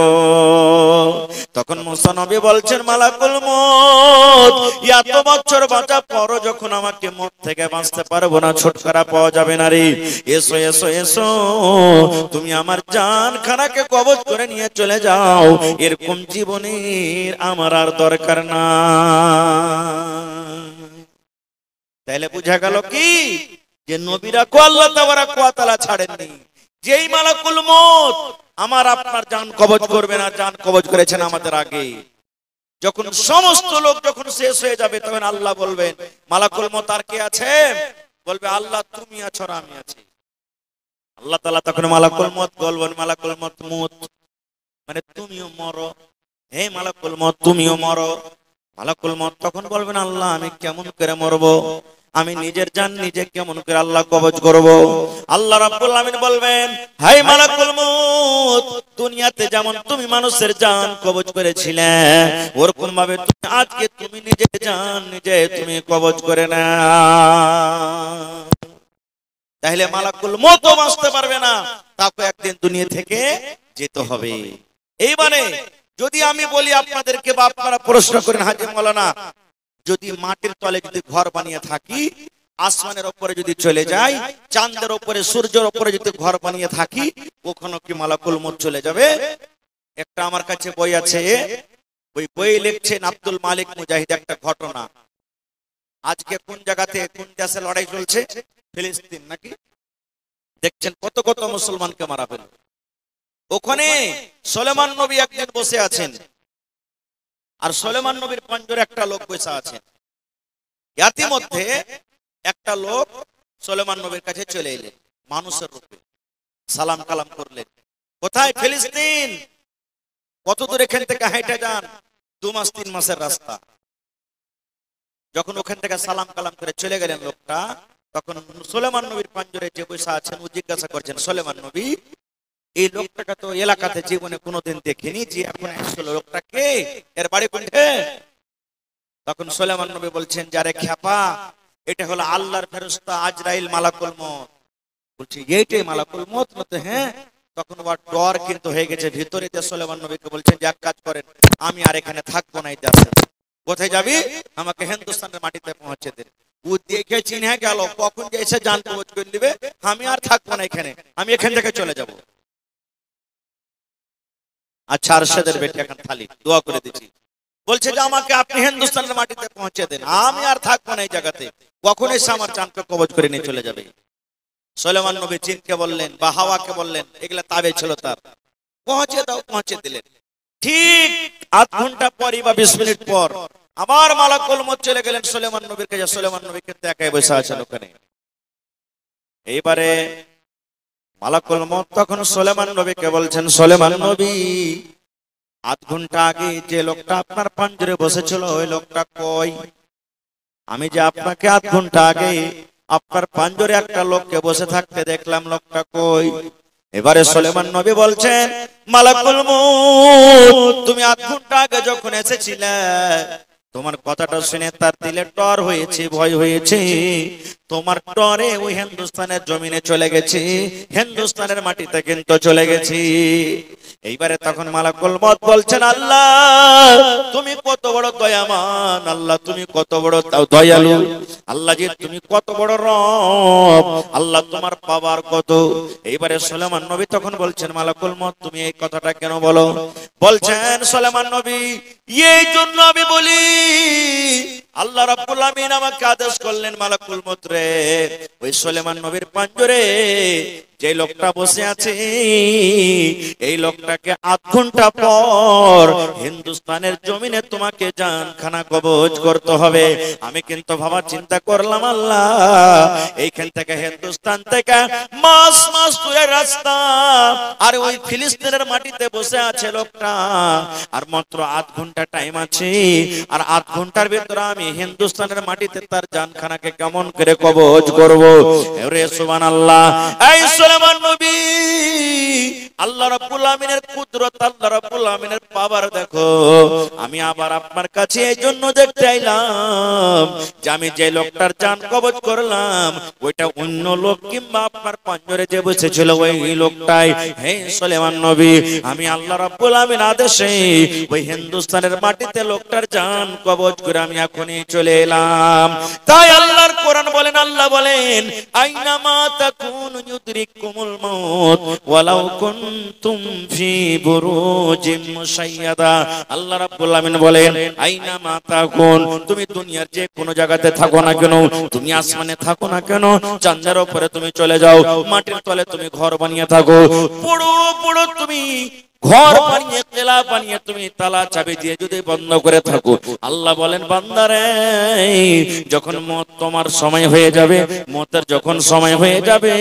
তখন মুসা নবী বলছেন মালাকুল মউত এত বছর বাঁচার পর যখন আমাকে মউত থেকে বাঁচতে পারবো না, ছুটকারা পাওয়া যাবে না রে, এসো এসো এসো তুমি আমার জান খানাকে কবজ করে নিয়ে চলে যাও, এরকম জীবনের আমার আর দরকার না। তাহলে বুঝা গেল কি যে নবীরা কো আল্লাহ তাবারাক ওয়া তাআলা ছাড়েননি। যেই মালাকুল মউত আমার আপনার জান কবজ করবে না, জান কবজ করেছেন আমাদের আগে। যখন সমস্ত লোক যখন শেষ হয়ে যাবে তখন আল্লাহ বলবেন মালাকুল মউত আর কে আছে? বলবে আল্লাহ তুমি আছো আর আমি আছি। আল্লাহ তাআলা তখন মালাকুল মউত বলবেন মালাকুল মউত মুত মানে তুমিও মরো, হে মালাকুল মউত তুমিও মরো। মালাকুল মউত তখন বলবেন আল্লাহ আমি কেমন করে মরবো, আমি নিজের জান নিজে কেমন করে আল্লাহ কবজ করব? আল্লাহ রাব্বুল আমিন বলবেন হে মালাকুল মউত দুনিয়াতে যেমন তুমি মানুষের জান কবজ করেছিলে ওরকম ভাবে আজকে তুমি নিজের জান নিজে তুমি কবজ করে নাও। তাহলে মালাকুল মউত বাঁচতে পারবে না, তাকে একদিন দুনিয়া থেকে যেতে হবে। এইবারে যদি আমি বলি আপনাদেরকে বা আপনারা প্রশ্ন করেন হাজী মাওলানা যদি মাটির তলে যদি ঘর বানিয়ে থাকি, আসমানের উপরে যদি চলে যাই, চাঁদের উপরে সূর্যের উপরে যদি ঘর বানিয়ে থাকি, কখনো কি মালাকুল মউত চলে যাবে? একটা আমার কাছে বই আছে, ওই বই লিখছেন আব্দুল মালিক মুজাহিদ একটা ঘটনা। আজকে কোন জায়গাতে কোন দেশে লড়াই চলছে? ফিলিস্তিন নাকি? দেখছেন কত কত মুসলমানকে মারা ফেল। ওখানে সুলেমান নবী একদিন বসে আছেন, আর সুলেমান নবীর পাঞ্জরে একটা লোক বসে আছেন। ইতিমধ্যে একটা লোক সুলেমান নবীর কাছে চলে এলেন, মানুষের রূপে সালাম কালাম করলেন। কোথায়? ফিলিস্তিন। কত দূর এখান থেকে হেঁটে যান? 2 মাস 3 মাসের রাস্তা। যখন ওখান থেকে সালাম কালাম করে চলে গেলেন লোকটা, তখন সুলেমান নবীর পাঞ্জরে যে বসে আছেন ও জিজ্ঞাসা করছেন সুলেমান নবী এই লোকটাকে তো এলাকাতে জীবনে কোনোদিন দেখিনি, যে এখন আসলে লোকটা কে, এর বাড়ি কোথায়? তখন সুলেমান নবী বলছেন যারে খ্যাপা এটা হলো আল্লাহর ফেরেশতা আজরাইল মালাকুল মউত। বলছি এইটাই মালাকুল মউত? বলতে হ্যাঁ। তখন ওর ডর কিন্তু হয়ে গেছে ভিতরে। যে সুলেমান নবীকে বলছেন যে এক কাজ করেন আমি আর এখানে থাকবো না, এই দেশে। কোথায় যাবি? আমাকে হিন্দুস্তানের মাটিতে পৌঁছে দেন। ও দেখে চিনে গেল কখন যে এসে জান কবজ করে দিবে, আমি আর থাকবো না এখানে, আমি এখান থেকে চলে যাব। আচ্ছা আরশাদের বেটি এখন খালি দোয়া করে দিচ্ছি, বলছে যে আমাকে আপনি হিন্দুস্তানের মাটিতে পৌঁছে দেন, আমি আর থাকবো না এই জায়গাতে, কখন এসে আমার জানকে কবজ করে নিয়ে চলে যাবে। সুলেমান নবী জিনকে বললেন বা হাওয়াকে বললেন, এগুলা তাবে ছিল তার, পৌঁছে দাও, পৌঁছে দিলেন। ঠিক 8 ঘন্টা পর বা 20 মিনিট পর আবার মালাকুল মউত চলে গেলেন সুলেমান নবীর কাছে। সুলেমান নবী কিন্তু একাই বসে আছেন ওখানে। এইবারে মালাকুল মউত তখন সুলেমান নবীকে বলছেন সুলেমান নবী 8 ঘন্টা আগে যে লোকটা আপনার পাঞ্জরে বসেছিল ওই লোকটা কই? আমি যে আপনাকে 8 ঘন্টা আগে আপনার পাঞ্জরে একটা লোককে বসে থাকতে দেখলাম, লোকটা কই? এবারে সুলেমান নবী বলছেন মালাকুল মউত তুমি 8 ঘন্টা আগে যখন এসেছিলে তোমার কথাটা শুনে তার দিলে ডর হয়েছে, ভয় হয়েছে। তোমার ডরে ওই হিন্দুস্তানের জমিনে চলে গেছি, হিন্দুস্তানের মাটিতে কিন্তু চলে গেছি। এইবারে তখন মালাকুল মউত বলছেন আল্লাহ তুমি কত বড় দয়াবান, আল্লাহ তুমি কত বড় দয়ালু, আল্লাহ যে তুমি কত বড় রব, আল্লাহ তোমার পাওয়ার কত। এইবারে সুলেমান নবী তখন বলছেন মালাকুল মউত তুমি এই কথাটা কেন বলো? বলছেন সুলেমান নবী এই জন্য আমি বলি আল্লাহ রাব্বুল আমিন আমাকে আদেশ করলেন, মালাকুল মউত রে, ওই সুলাইমান নবীর পাঞ্জরে যে লোকটা বসে আছে এই লোকটাকে আধ ঘন্টা পর হিন্দুস্তানের জমিনে তোমাকে জানখানা কবজ করতে হবে। আমি কিন্তু ভাবা চিন্তা করলাম, আল্লাহ এইখান থেকে হিন্দুস্তান থেকে মাস মাস দূরের রাস্তা, আর ওই ফিলিস্তিনের মাটিতে বসে আছে লোকটা, আর মাত্র আধ ঘন্টা টাইম আছে, আর আধ ঘন্টার ভিতরে আমি হিন্দুস্তানের মাটিতে তার জানখানাকে কেমন করে কবজ করব। ওরে সুবহানাল্লাহ, এই সুলাইমান নবী আল্লাহ রাব্বুল আমিনের কুদরত, আল্লাহ রাব্বুল আমিনের পাওয়ার দেখো। আমি আবার আপনার কাছে এই জন্য দেখতে আইলাম যে আমি যে লোকটার জান কবজ করলাম ওইটা অন্য লোক কিংবা আপনার পাঞ্জরে যে বসেছিল ওই লোকটাই। হে সুলাইমান নবী, আমি আল্লাহ রাব্বুল আমিন আদেশে ওই হিন্দুস্তানের মাটিতে লোকটার জান কবজ করে আমি এখনই চলে এলাম। তাই আল্লাহর কোরআন বলেন, আল্লাহ বলেন, আইনামা তাকুনু ইউদরিকুমুল মাউত ওয়ালাউ কুনতুম ফি বুরুজিম মুশাইয়াদা। আল্লাহ রাব্বুল আমিন বলেন, আইনামা তাকুন, তুমি দুনিয়ার যে কোনো জায়গাতে থাকো না কেন, তুমি আসমানে থাকো না কেন, চাঁদের উপরে তুমি চলে যাও, মাটির তলে তুমি ঘর বানিয়ে থাকো, পুরো পুরো তুমি ঘর বানিয়ে কেলা বানিয়ে তুমি তালা চাবি দিয়ে যদি বন্ধ করে থাকো, আল্লাহ বলেন বান্দারে যখন মত তোমার সময় হয়ে যাবে, মতের যখন সময় হয়ে যাবে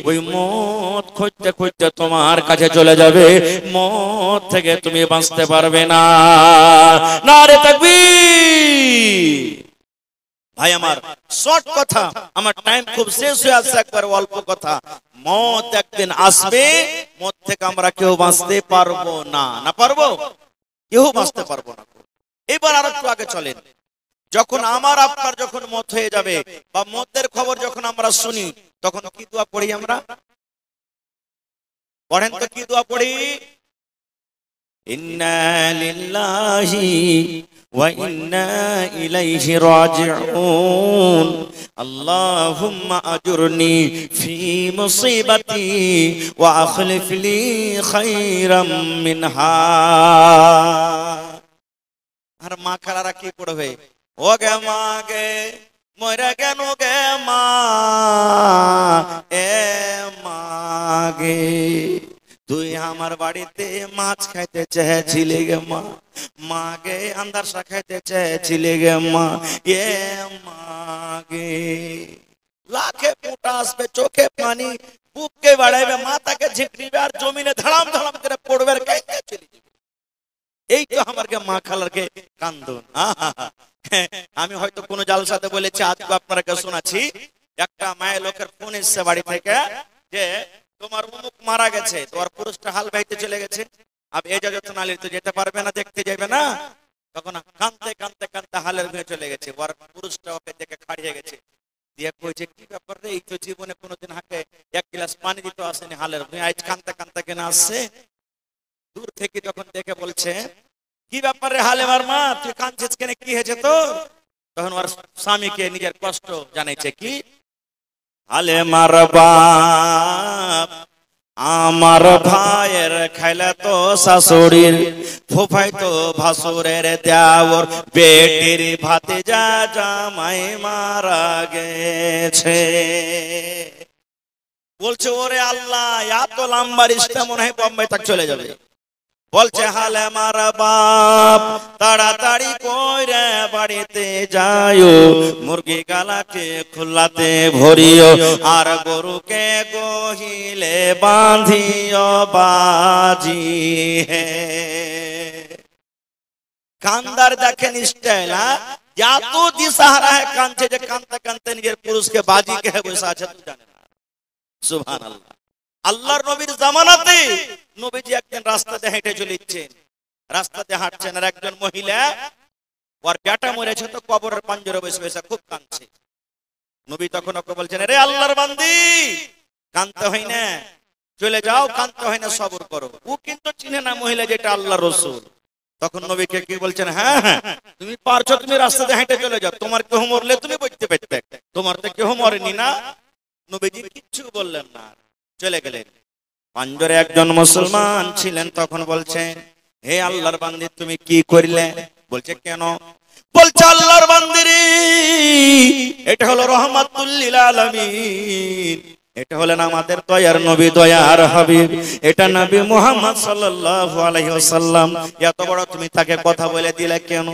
ওই মত খুঁজতে খুঁজতে তোমার কাছে চলে যাবে, মত থেকে তুমি বাঁচতে পারবে না। নারে তাকবীর। ভাই আমার শর্ট কথা, আমার টাইম খুব শেষ হয়ে আসছে, একবার অল্প কথা। মত একদিন আসবে, মত থেকে আমরা কেউ বাঁচতে পারবো না। না পারবো? কেউ বাঁচতে পারবো না। এবার আর একটু আগে চলেন, যখন আমার আপনার যখন মত হয়ে যাবে বা মতের খবর যখন আমরা শুনি, তখন কি দোয়া পড়ি আমরা? পড়েন তো, কি দোয়া পড়ি? ইন্না লিল্লাহি ওয়া ইন্না ইলাইহি রাজিউন আল্লাহুম্মা আজুরনি ফি মুসিবাতি ওয়া আখলিফ লি খায়রাম মিনহা। আর মা খালারা কি পড়বে? ও গে মা গে মরে কেন গে মা, এ মা গে তুই আমার বাড়িতে মাছ খাইতে চেয়েছিলি গে মা, মা গে আন্দারসা খাইতে চেয়েছিলি গে মা, এ মা গে। লাখে ফোঁটা আসবে, চোখে পানি, বুককে বাড়াইবে, মাথাকে ঝিঁকড়িবে, আর জমিনে ধড়াম ধড়াম করে পড়বে, আর কাইতে চলে যাবে। এই তো আমার মা খালারকে কান্দন। আমি হয়তো কোন জালসাতে বলেছি, আজকে আপনারা শোনাচ্ছি, একটা মায়ের লোকের ফোন এসছে বাড়ি থেকে যে তোমার অমুক মারা গেছে, তোমার পুরুষটা হাল বাইতে চলে গেছে, আপনি এজাজত না নিলে তো যেতে পারবে না, দেখতে যাবে না। তখন কাঁদতে কাঁদতে কাঁদতে হালের ঘুরে চলে গেছে, ওর পুরুষটা ওকে দেখে খাড়িয়ে গেছে, দিয়ে কইছে কি ব্যাপার রে, এই তো জীবনে কোনোদিন হাকে এক গ্লাস পানি দিতে আসেনি হালের ঘুরে, আজ কাঁদতে কাঁদতে কেন আসছে? দূর থেকে যখন দেখে বলছে, কি ব্যাপার রে হালেমার মা, তুই কাঁদছিস কেন, কি হয়েছে তোর? তখন ওর স্বামীকে নিজের কষ্ট জানাইছে, কি হালেমার বাপ আমার ভাইয়ের খাইলা তো শাশুড়ির, ফুফাই তো ভাসুরের দেওর, বেটির ভাতে যা জামাই মারা গেছে। বলছে ওরে আল্লাহ, এত লম্বা রিস্তা মনে হয় বোম্বাই তক চলে যাবে। বলছে হালেমার বাপ তাড়াতাড়ি কইরে বাড়িতে যাইও, মুরগি গালাকে খুল্লাতে ভরিও, আর গরুকে গহিলে বাঁধিও বাজি হে। কান্দার দেখেন স্টাইল, এত দিশাহারা কাঁদছে যে কাঁদতে কাঁদতে নিজের পুরুষকে বাজি কে বসে আছে তুই জানে না। সুবহানাল্লাহ। আল্লাহর নবীর জামানাতে নবীজি একদিন রাস্তাতে হেঁটে চলেছেন, রাস্তাতে হাঁটছেন, আর একজন মহিলা ওর বেটা মরেছে তো কবরের পাঞ্জরে বসে বসে খুব কাঁদছে। নবী তখন ওকে বলছেন, রে আল্লাহর বান্দি, কাঁদতে হয় না, চলে যাও, কাঁদতে হয় না, সবর করো। ও কিন্তু চিনে না মহিলা যেটা আল্লাহর রাসূল। তখন নবীকে কি বলছেন, হ্যাঁ হ্যাঁ তুমি পারছো, তুমি রাস্তাতে হেঁটে চলে যাও, তোমার কেউ মরলে তুমি বলতে পারতে, তোমার তো কেউ মরেনি না। নবীজি কিচ্ছু বললেন না, চলে গেলেন। পাঞ্জরে একজন মুসলমান ছিলেন, তখন বলছেন, হে আল্লাহর বান্দি তুমি কি করলে? বলছে কেন? বলছে আল্লাহর বান্দিরে, এটা হলো রহমাতুল লিল আলামিন, এটা হলেন আমাদের দয়ার নবী, দয়ার হাবিব, এটা নবী মুহাম্মদ সাল্লাল্লাহু আলাইহি ওয়াসাল্লাম। এত বড় তুমি তাকে কথা বলে দিলে কেন?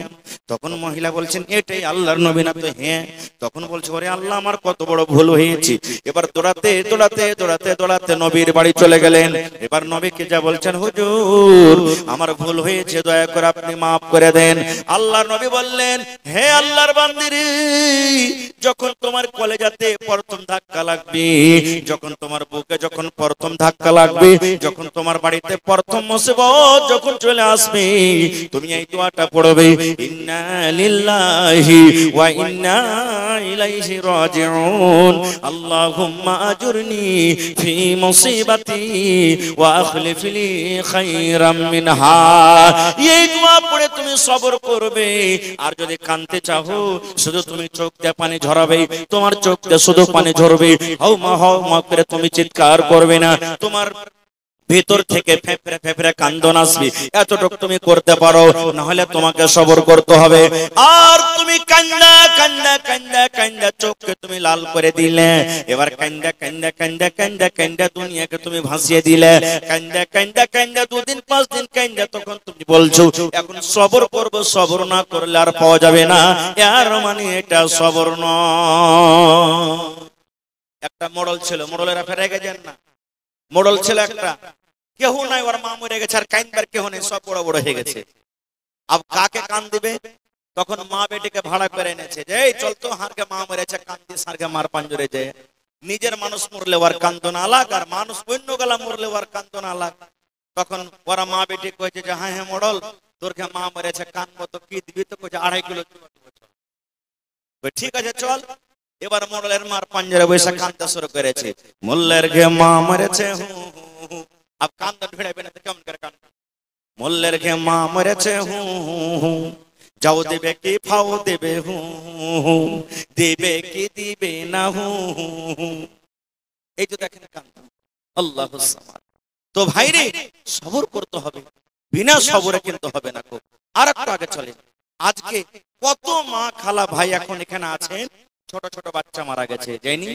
তখন মহিলা বলছেন এটাই আল্লাহর নবী না? তো হ্যাঁ। তখন বলছে ওরে আল্লাহ, আমার কত বড় ভুল হয়েছে। এবার দৌড়াতে দৌড়াতে দৌড়াতে দৌড়াতে নবীর বাড়ি চলে গেলেন। এবার নবীকে যা বলছেন, হুজুর আমার ভুল হয়েছে, দয়া করে আপনি মাফ করে দেন। আল্লাহর নবী বললেন, হে আল্লাহর বান্দিরে, যখন তোমার কলেজাতে প্রথম ধাক্কা লাগবে, যখন তোমার বুকে যখন প্রথম ধাক্কা লাগবে, যখন তোমার বাড়িতে প্রথম মুসিবত যখন চলে আসবে, তুমি এই দোয়াটা পড়বে, ইন্না লিল্লাহি ওয়া ইন্না ইলাইহি রাজিউন, আল্লাহুম্মা আজুরনি ফি মুসিবাতি ওয়া আখলিফ লি খায়রাম মিনহা। এই দোয়া পড়ে তুমি সবর করবে। আর যদি কাঁদতে চাও, শুধু তুমি চোখ দিয়ে পানি ঝরাবে, তোমার চোখ দিয়ে শুধু পানি ঝরবে, হাও মা করে তুমি চিৎকার করবে না, তোমার ভিতর থেকে ফেফড়ে ফেফড়ে কান্দন আসবে, এতটুকু তুমি করতে পারো, না হলে তোমাকে সবর করতে হবে। আর তুমি কান্দা কান্দা কান্দা কান্দা চোখকে তুমি লাল করে দিলে, এবার কান্দা কান্দা কান্দা কান্দা কান্দা দুনিয়াকে তুমি ভাসিয়ে দিলে, কান্দা কান্দা কান্দা 2 দিন 5 দিন কান্দা, তখন তুমি বলছো এখন সবর করব, সবর না করলে আর পাওয়া যাবে না। এর মানে এটা সবর নয়। একটা মোড়ল ছিল, মোড়লেরা ফেরে গেছেন না, মোড়ল ছিল একটা, কেউ নাই, ওর মা মরে গেছে, আর কাইনবার কেউ নেই, সব বড় বড় হয়ে গেছে। আব কাকে কান দিবে? তখন মা বেটিকে ভাড়া করে এনেছে, যে এই চল তো, হারকে মা মরেছে, কান্দি সারকে মার পাঞ্জরে যায়। নিজের মানুষ মরলে ওর কান্দন আলাগ, আর মানুষ অন্য গলা মরলে ওর কান্দন আলাগ। তখন ওরা মা বেটি কয়েছে যে হ্যাঁ হ্যাঁ মোড়ল, তোরকে মা মরেছে, কানবো তো কি দিবি? তো কয়েছে 2.5 কিলো। ঠিক আছে চল। এবার মোড়লের মার পাঞ্জরে বসে কান্দতে শুরু করেছে, মোল্লের ঘে মা মরেছে, अब कांदा भिड़े बिना केमन करे कान मोल्लेर के मा मरेছে যাও দেবে কি ফাও দেবে দেবে কি দিবে না এই যে দেখেন কান্না আল্লাহুস সামাদ। তো ভাইরে সবর করতে হবে, বিনা সবরে কিন্তু হবে না। আর একটু আগে চলে, আজকে কত মা খালা ভাই এখন এখানে আছেন, ছোট ছোট বাচ্চা মারা গেছে, জানি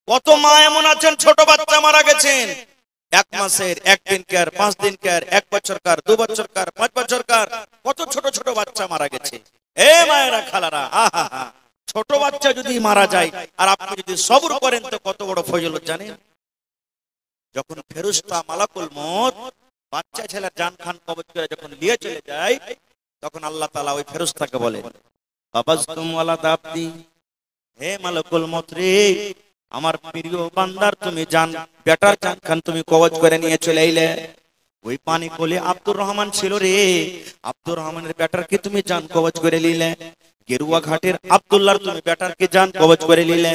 কত মা এমন আছেন ছোট বাচ্চা মারা গেছেন, 1 মাসের, 1 দিনকার, 5 দিনকার, 1 বছরকার, 2 বছরকার, 5 বছরকার, কত ছোট ছোট বাচ্চা মারা গেছে। এ মায়েরা খালারা, আহা হা, ছোট বাচ্চা যদি মারা যায় আর আপনি যদি সবর করেন তো কত বড় ফজিলত জানেন। যখন ফেরেশতা মালাকুল মউত বাচ্চা ছেলের জান খান কবজ করে যখন নিয়ে চলে যায়, তখন আল্লাহ তাআলা ওই ফেরেশতাকে বলেন, বাবাজতুম ওয়ালা দাবদি, হে মালাকুল মউত রে, আমার প্রিয় বান্দার তুমি জান বেটার জান খান তুমি কবজ করে নিয়ে চলে আইলে। ওই পানি কোলে আব্দুর রহমান ছিল রে, আব্দুর রহমানের বেটার কি তুমি জান কবজ করে নিলে। গেরুয়া ঘাটের আব্দুল্লাহর তুমি বেটার কি জান কবজ করে নিলে।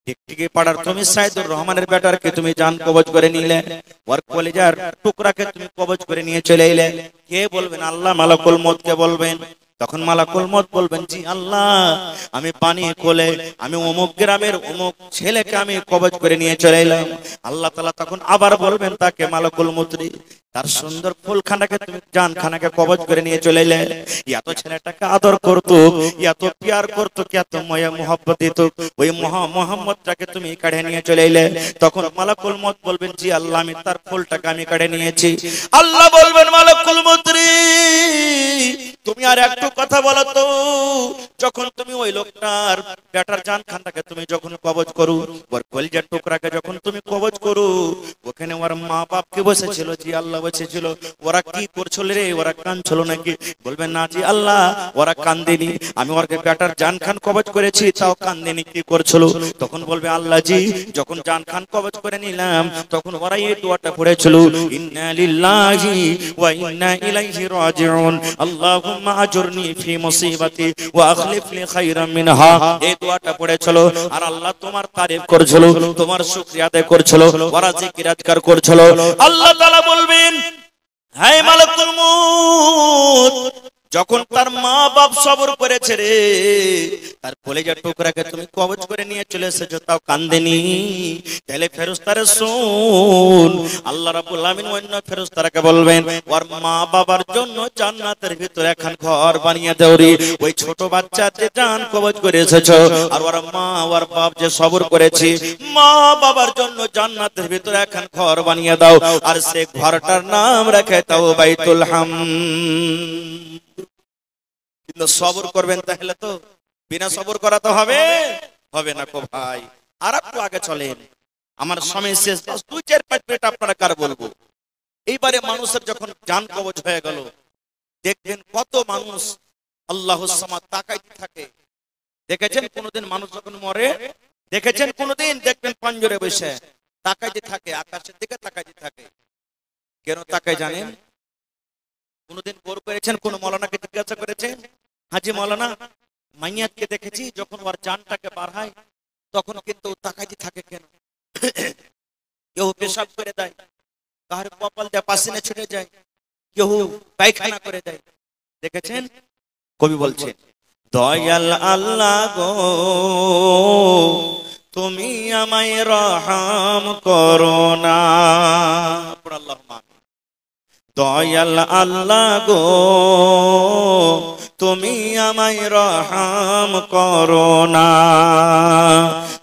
টিকটিকি পাড়ার তুমি সাইদুর রহমানের বেটার কি তুমি জান কবজ করে নিলে। ওর কলিজার টুকরাকে তুমি কবজ করে নিয়ে চলে আইলে। কে বলবেন? আল্লাহ মালাকুল মউত কে বলবেন। তখন মালাকুল মউত বলবেন, জি আল্লাহ, আমি পানি কোলে আমি অমুক গ্রামের অমুক ছেলেকে আমি কবজ করে নিয়ে চলে এলাম। আল্লাহ তাআলা তখন আবার বলবেন তাকে, মালাকুল মউত রে, তার সুন্দর ফুলখানাকে তুমি জানখানাকে কবজ করে নিয়ে চলে এলে। এত ছেলেটাকে আদর করতো, এত প্যার করতো, এত মায়া মোহব্বত দিত, ওই মুহাম্মদটাকে তুমি কাঢ়ে নিয়ে চলে এলে। তখন মালাকুল মউত বলবেন, জি আল্লাহ, আমি তার ফুলটাকে আমি কাঢ়ে নিয়েছি। আল্লাহ বলবেন, মালাকুল মউত রে, তুমি আর একটু কথা বলো তো, যখন তুমি ওই লোকটার বেটার জানখানটাকে তুমি যখন কবজ করো, ওর কলিজার টুকরাকে যখন তুমি কবজ করো, ওখানে ওর মা বাপ কে বসেছিল? জি আল্লাহ বসেছিল। ওরা কি করছিল রে? ওরা কাঁদছিল নাকি? বলবেন, না জি আল্লাহ, ওরা কান্দেনি, আমি ওর বেটার জানখান কবজ করেছি তাও কান্দেনি, কি করছিল? তখন বলবে, আল্লাহ জি, যখন জানখান কবজ করে নিলাম তখন ওরা এই দোয়াটা পড়েছিল, ইন্না লিল্লাহি ওয়া ইন্না ইলাইহি রাজিউন, আল্লাহুম্মা আজুরনি ফি মুসিবাতি ওয়া আখলিফ লি খায়রাম মিনহা। এই দোয়াটা পড়েছিল আর আল্লাহ তোমার তারিফ করছিল, তোমার শুকরিয়া আদায় করছিল, ওরা জিকির আজকার করছিল। আল্লাহ তাআলা বলবেন, হে মালাকুল মউত, যখন তার মা বাপ সবর করেছে রে, তার কলেজার টুকরাকে তুমি কবজ করে নিয়ে চলে এসেছো, তাও কান্দেনি। তাহলে ফেরেশতারা শুন, আল্লাহ রাব্বুল আলামিন অন্য ফেরেশতারাকে বলবেন, ওর মা বাবার জন্য জান্নাতের ভিতরে এখন ঘর বানিয়ে দাও রে। ওই ছোট বাচ্চা যে জান কবজ করে এসেছো, আর ওর মা ওর বাপ যে সবর করেছে, মা বাবার জন্য জান্নাতের ভিতরে এখন ঘর বানিয়ে দাও, আর সে ঘরটার নাম রেখে দাও বাইতুল হামদ। কিন্তু সবর করবেন, তাহলে তো বিনা সবর করা তো হবে না কো ভাই। আর একটু আগে চলেন, আমার সময় শেষ, 2-4-5 মিনিট আপনারা কার বলবো। এইবারে মানুষের যখন জান কবজ হয়ে গেল, দেখবেন কত মানুষ আল্লাহুস সামাদ তাকাইতে থাকে। দেখেছেন কোনদিন মানুষ যখন মরে, দেখেছেন কোনদিন? দেখবেন পাঞ্জরে বসে তাকাইতে থাকে, আকাশের দিকে তাকাইতে থাকে। কেন তাকায় জানেন? কোনদিন গোর করেছেন? কোন মৌলানাকে জিজ্ঞাসা করেছেন, হাজি মৌলানা মাইয়াতকে দেখেছি যখন ওর জানটাকে বার হয় তখন কিন্তু তাকাইতে থাকে কেন? কেউ পেশাব করে দেয়, কার কপাল দিয়ে পাসিনা ছুটে যায়, কেউ পায়খানা করে দেয়। দেখেছেন? কবি বলছেন, দয়াল আল্লাহ গো তুমি আমায় রহম করো না। আল্লাহুম্মা দয়াল আল্লাহ গো তুমি আমায় রহম করো না।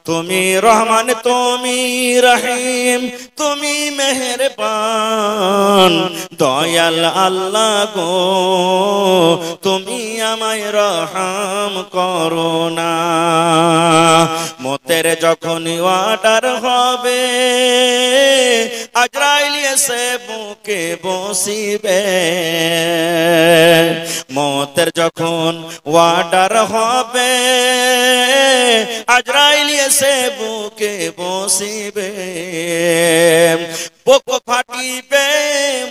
তুমি রহমান, তুমি রহিম, তুমি মেহেরবান। দয়াল আল্লাহ গো তুমি আমায় রহম করো না। মতের যখন অর্ডার হবে, আজরাইল এসে বুকে বসিবে। মতের যখন অর্ডার হবে, আজরাইল এসে বুকে বসিবে। বুক ফাটিবে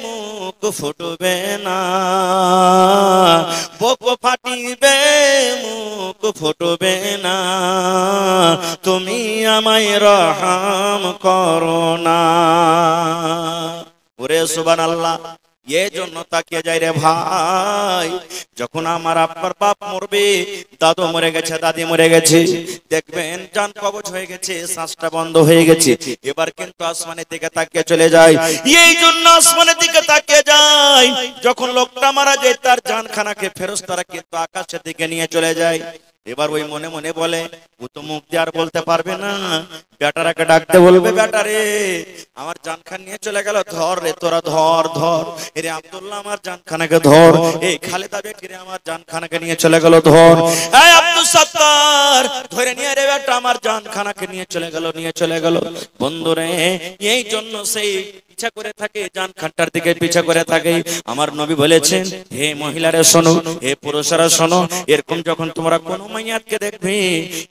মুখ ফুটবে না, বুক ফাটিবে মুখ ফুটবে না। তুমি আমায় রহম করো না। ওরে সুবহানাল্লাহ। এই জন্য তাকিয়ে যাই রে ভাই, যখন আমার আপনার বাপ মরবে, দাদু মরে গেছে, দাদি মরে গেছে, দেখবেন জান কবজ হয়ে গেছে, শ্বাসটা বন্ধ হয়ে গেছে, এবার কিন্তু আসমানের দিকে তাকিয়ে চলে যায়। এই জন্য আসমানের দিকে তাকিয়ে যায়, যখন লোকটা মারা যায় তার জানখানাকে ফেরেশতারা কিন্তু আকাশের দিকে নিয়ে চলে যায়। এবার ওই মনে মনে বলে, ও তো মুখ দিয়ে আর বলতে পারবে না, বেটারাকে ডাকতে বলবে, বেটারে আমার জানখান নিয়ে চলে গেল, ধর রে তোরা, ধর ধর। এরে আব্দুল্লাহ আমার জানখানাকে ধর। এই খালেদা বেটি রে আমার জানখানাকে নিয়ে চলে গেল, ধর। এই আব্দুল সত্তার ধরে নিয়ে রে বেটা আমার জানখানাকে নিয়ে চলে গেল, নিয়ে চলে গেল। বন্ধুরে এই জন্য সেই পিছা করে থাকে, জানখানটার দিকে পিছা করে থাকে। আমার নবী বলেছেন, হে মহিলারা শোনো, হে পুরুষরা শোনো, এরকম যখন তোমরা কোন মাইয়াতকে দেখবে,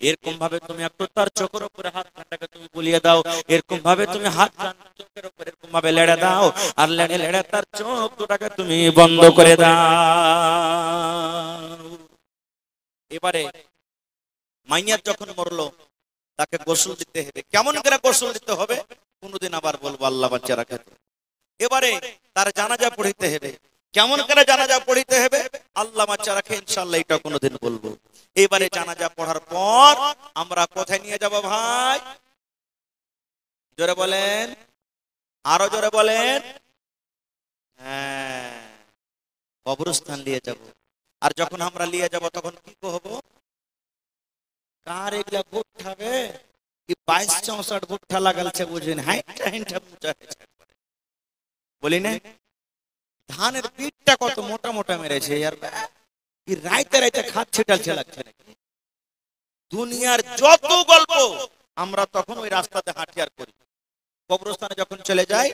এরকম ভাবে তুমি একটু তার চোখের উপরে হাতটাকে তুমি বুলিয়ে দাও, এরকম ভাবে তুমি হাত চোখের উপরে এরকম ভাবে লেড়ে দাও, আর লেড়ে লেড়ে তার চোখ দুটাকে তুমি বন্ধ করে দাও। এবারে মাইয়াত যখন মরলো, তাকে গোসল দিতে হবে। কেমন করে গোসল দিতে হবে কোনদিন আবার বলবো, আল্লাহ বাচ্চা রাখে। এবারে তার জানাজা পড়িতে হবে। কেমন করে জানাজা পড়িতে হবে আল্লাহ বাচ্চা রাখে, ইনশাআল্লাহ এটা কোনদিন বলবো। এবারে জানাজা পড়ার পর আমরা কোথায় নিয়ে যাব ভাই? জোরে বলেন, আরো জোরে বলেন। হ্যাঁ, কবরস্থান নিয়ে যাব। আর যখন আমরা নিয়ে যাব তখন কি করব? কার এগুলা গুঠাবে কি 22-64 গুঠা লাগালছে বুঝেন, হাইটা হাইটা মুচা বলি না। ধানের পিঠটা কত মোটা মোটা মেরেছে यार, কি রাইতে রাইতে খাচ্ছে ডালছে লাগছে নাকি। দুনিয়ার যত গল্প আমরা তখন ওই রাস্তাতে হাঁটি আর করি। কবরস্থানে যখন চলে যাই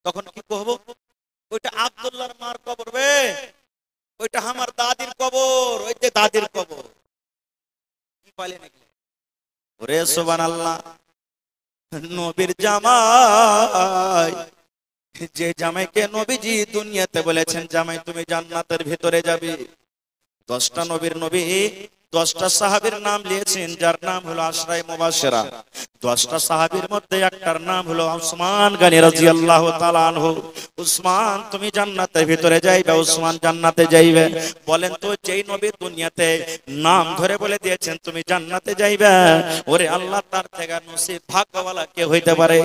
তখন কি কহব? ওইটা আব্দুল্লাহর মার কবর বে, ওইটা আমার দাদির কবর, ওই যে দাদির কবর। কি পাইলে নাকি? ওরে সুবহানাল্লাহ। নবীর জামাই, যে জামাইকে নবীজি দুনিয়াতে বলেছেন জামাই তুমি জান্নাতের ভিতরে যাবে, 10টা নবীর নবী 10টা সাহাবীর নাম নিয়েছেন, যার নাম হলো আশরায়ে মুবাশশিরা। 10টা সাহাবীর মধ্যে একটার নাম হলো উসমান গনি রাদিয়াল্লাহু তাআলা আনহু। উসমান তুমি জান্নাতের ভিতরে যাইবে, উসমান জান্নাতে যাইবে। বলেন তো যেই নবী দুনিয়াতে নাম ধরে বলে দিয়েছেন তুমি জান্নাতে যাইবে, ওরে আল্লাহ তার থেকে নসিব ভাগ্যওয়ালা কে হইতে পারে?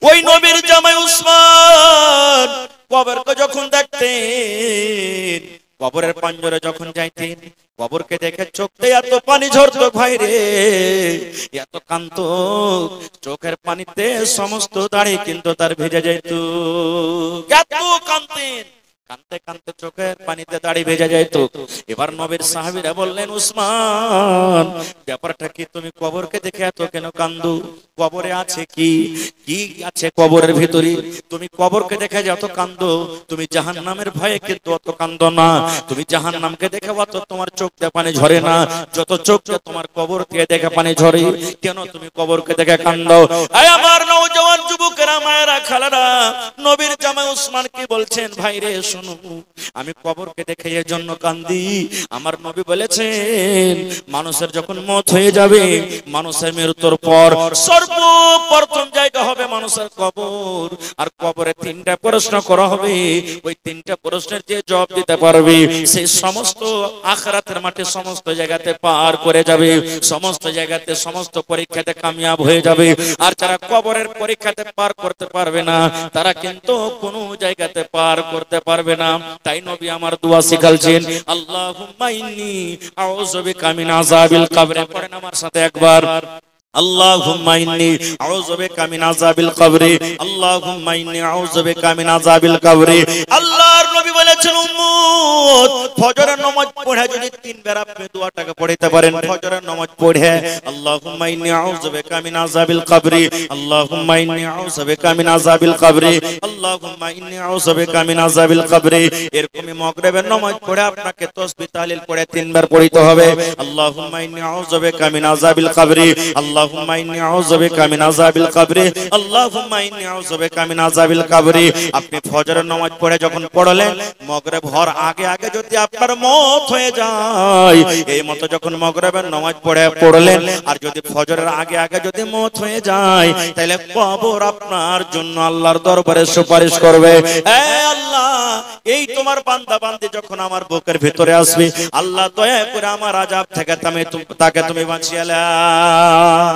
ওই নবীর জামাই উসমান কবরকে যখন দেখতেন, কবরের পাঞ্জরে যখন যাইতেন, কবরকে দেখে চোখ দিয়ে এত পানি ঝরতো ভাই রে, এত কাঁদতো, চোখের পানিতে সমস্ত দাড়ি কিন্তু তার ভিজে যেত। এত কাঁদতেন, কাঁদতে কাঁদতে চোখের পানিতে দাড়ি ভেজে যেত। এবার নবীর সাহাবীরা বললেন, উসমান ব্যাপারটা কি? তুমি কবরকে দেখে এত কেন কান্দো? কবরে আছে কি? কি আছে কবরের ভিতরে? তুমি কবরকে দেখে যত কান্দো, তুমি জাহান্নামের ভয়ে কিন্তু অত কান্দো না। তুমি জাহান্নামকে দেখে অত তোমার চোখ দিয়ে পানি ঝরে না, যত চোখ দিয়ে তোমার কবর দিয়ে দেখে পানি ঝরে। কেন তুমি কবরকে দেখে কান্দো? আয় আমার নওজওয়ান যুবকেরা, মায়েরা, খালারা, নবীর জামাই উসমান কি বলছেন? ভাই রে শোনো, আমি কবরকে দেখে এর জন্য কান্দি। আমার নবী বলেছেন মানুষের যখন মওত হয়ে যাবে, মানুষের মৃত্যুর পর সর্বপ্রথম জায়গা হবে মানুষের কবর। আর কবরে 3টা প্রশ্ন করা হবে। ওই 3টা প্রশ্নের যে জবাব দিতে পারবে, সেই সমস্ত আখিরাতের মাঠে সমস্ত জায়গাতে পার করে যাবে, সমস্ত জায়গাতে সমস্ত পরীক্ষাতে কামিয়াব হয়ে যাবে। আর যারা কবরের পরীক্ষাতে পার করতে পারবে না, তারা কিন্তু কোনো জায়গাতে পার করতে পারবে না। তাই নবী আমার দোয়া শিখালছেন, আল্লাহুম্মা ইন্নী আউযু বিকা মিন আযাবিল কবর। পড়েন আমার সাথে একবার, আল্লাহুম্মা ইন্নী আউযু বিকা মিন আযাবিল কবর, আল্লাহুম্মা ইন্নী আউযু বিকা মিন আযাবিল কবর। আল্লাহর নবী বলেছেন, উম্মত ফজরের নামাজ পড়ে যদি 3 বার আপনি দোয়াটাকে পড়তে পারেন, ফজরের নামাজ পড়ে আল্লাহুম্মা ইন্নী আউযু বিকা মিন আযাবিল কবর, আল্লাহুম্মা ইন্নী আউযু বিকা মিন আযাবিল কবর, আল্লাহুম্মা ইন্নী আউযু বিকা মিন আযাবিল কবর। এরকমই মাগরিবের নামাজ পড়ে আপনাকে তাসবিহ তাহলিল পড়ে 3 বার পড়তে হবে। আল্লাহুম্মা ইন্নী আউযু বিকা মিন আযাবিল কবর, আল্লাহুম্মা ইন্নী আউযু বিকা মিন আযাবিল কবর, আল্লাহুম্মা ইন্নী আউযু বিকা মিন আযাবিল কবর। আপনি ফজরের নামাজ পড়ে যখন পড়লেন, মাগরিব হওয়ার আগে আগে যদি আপনার মওত হয়ে যায়, এই মতো যখন মাগরিবের নামাজ পড়লেন, আর যদি ফজরের আগে আগে যদি মওত হয়ে যায়, তাহলে কবর আপনার জন্য আল্লাহর দরবারে সুপারিশ করবে, এ আল্লাহ এই তোমার বান্দা বান্দি যখন আমার বুকের ভিতরে আসবে, আল্লাহ দয়া করে আমার আযাব থেকে তাকে তুমি বাঁচিয়ে নাও।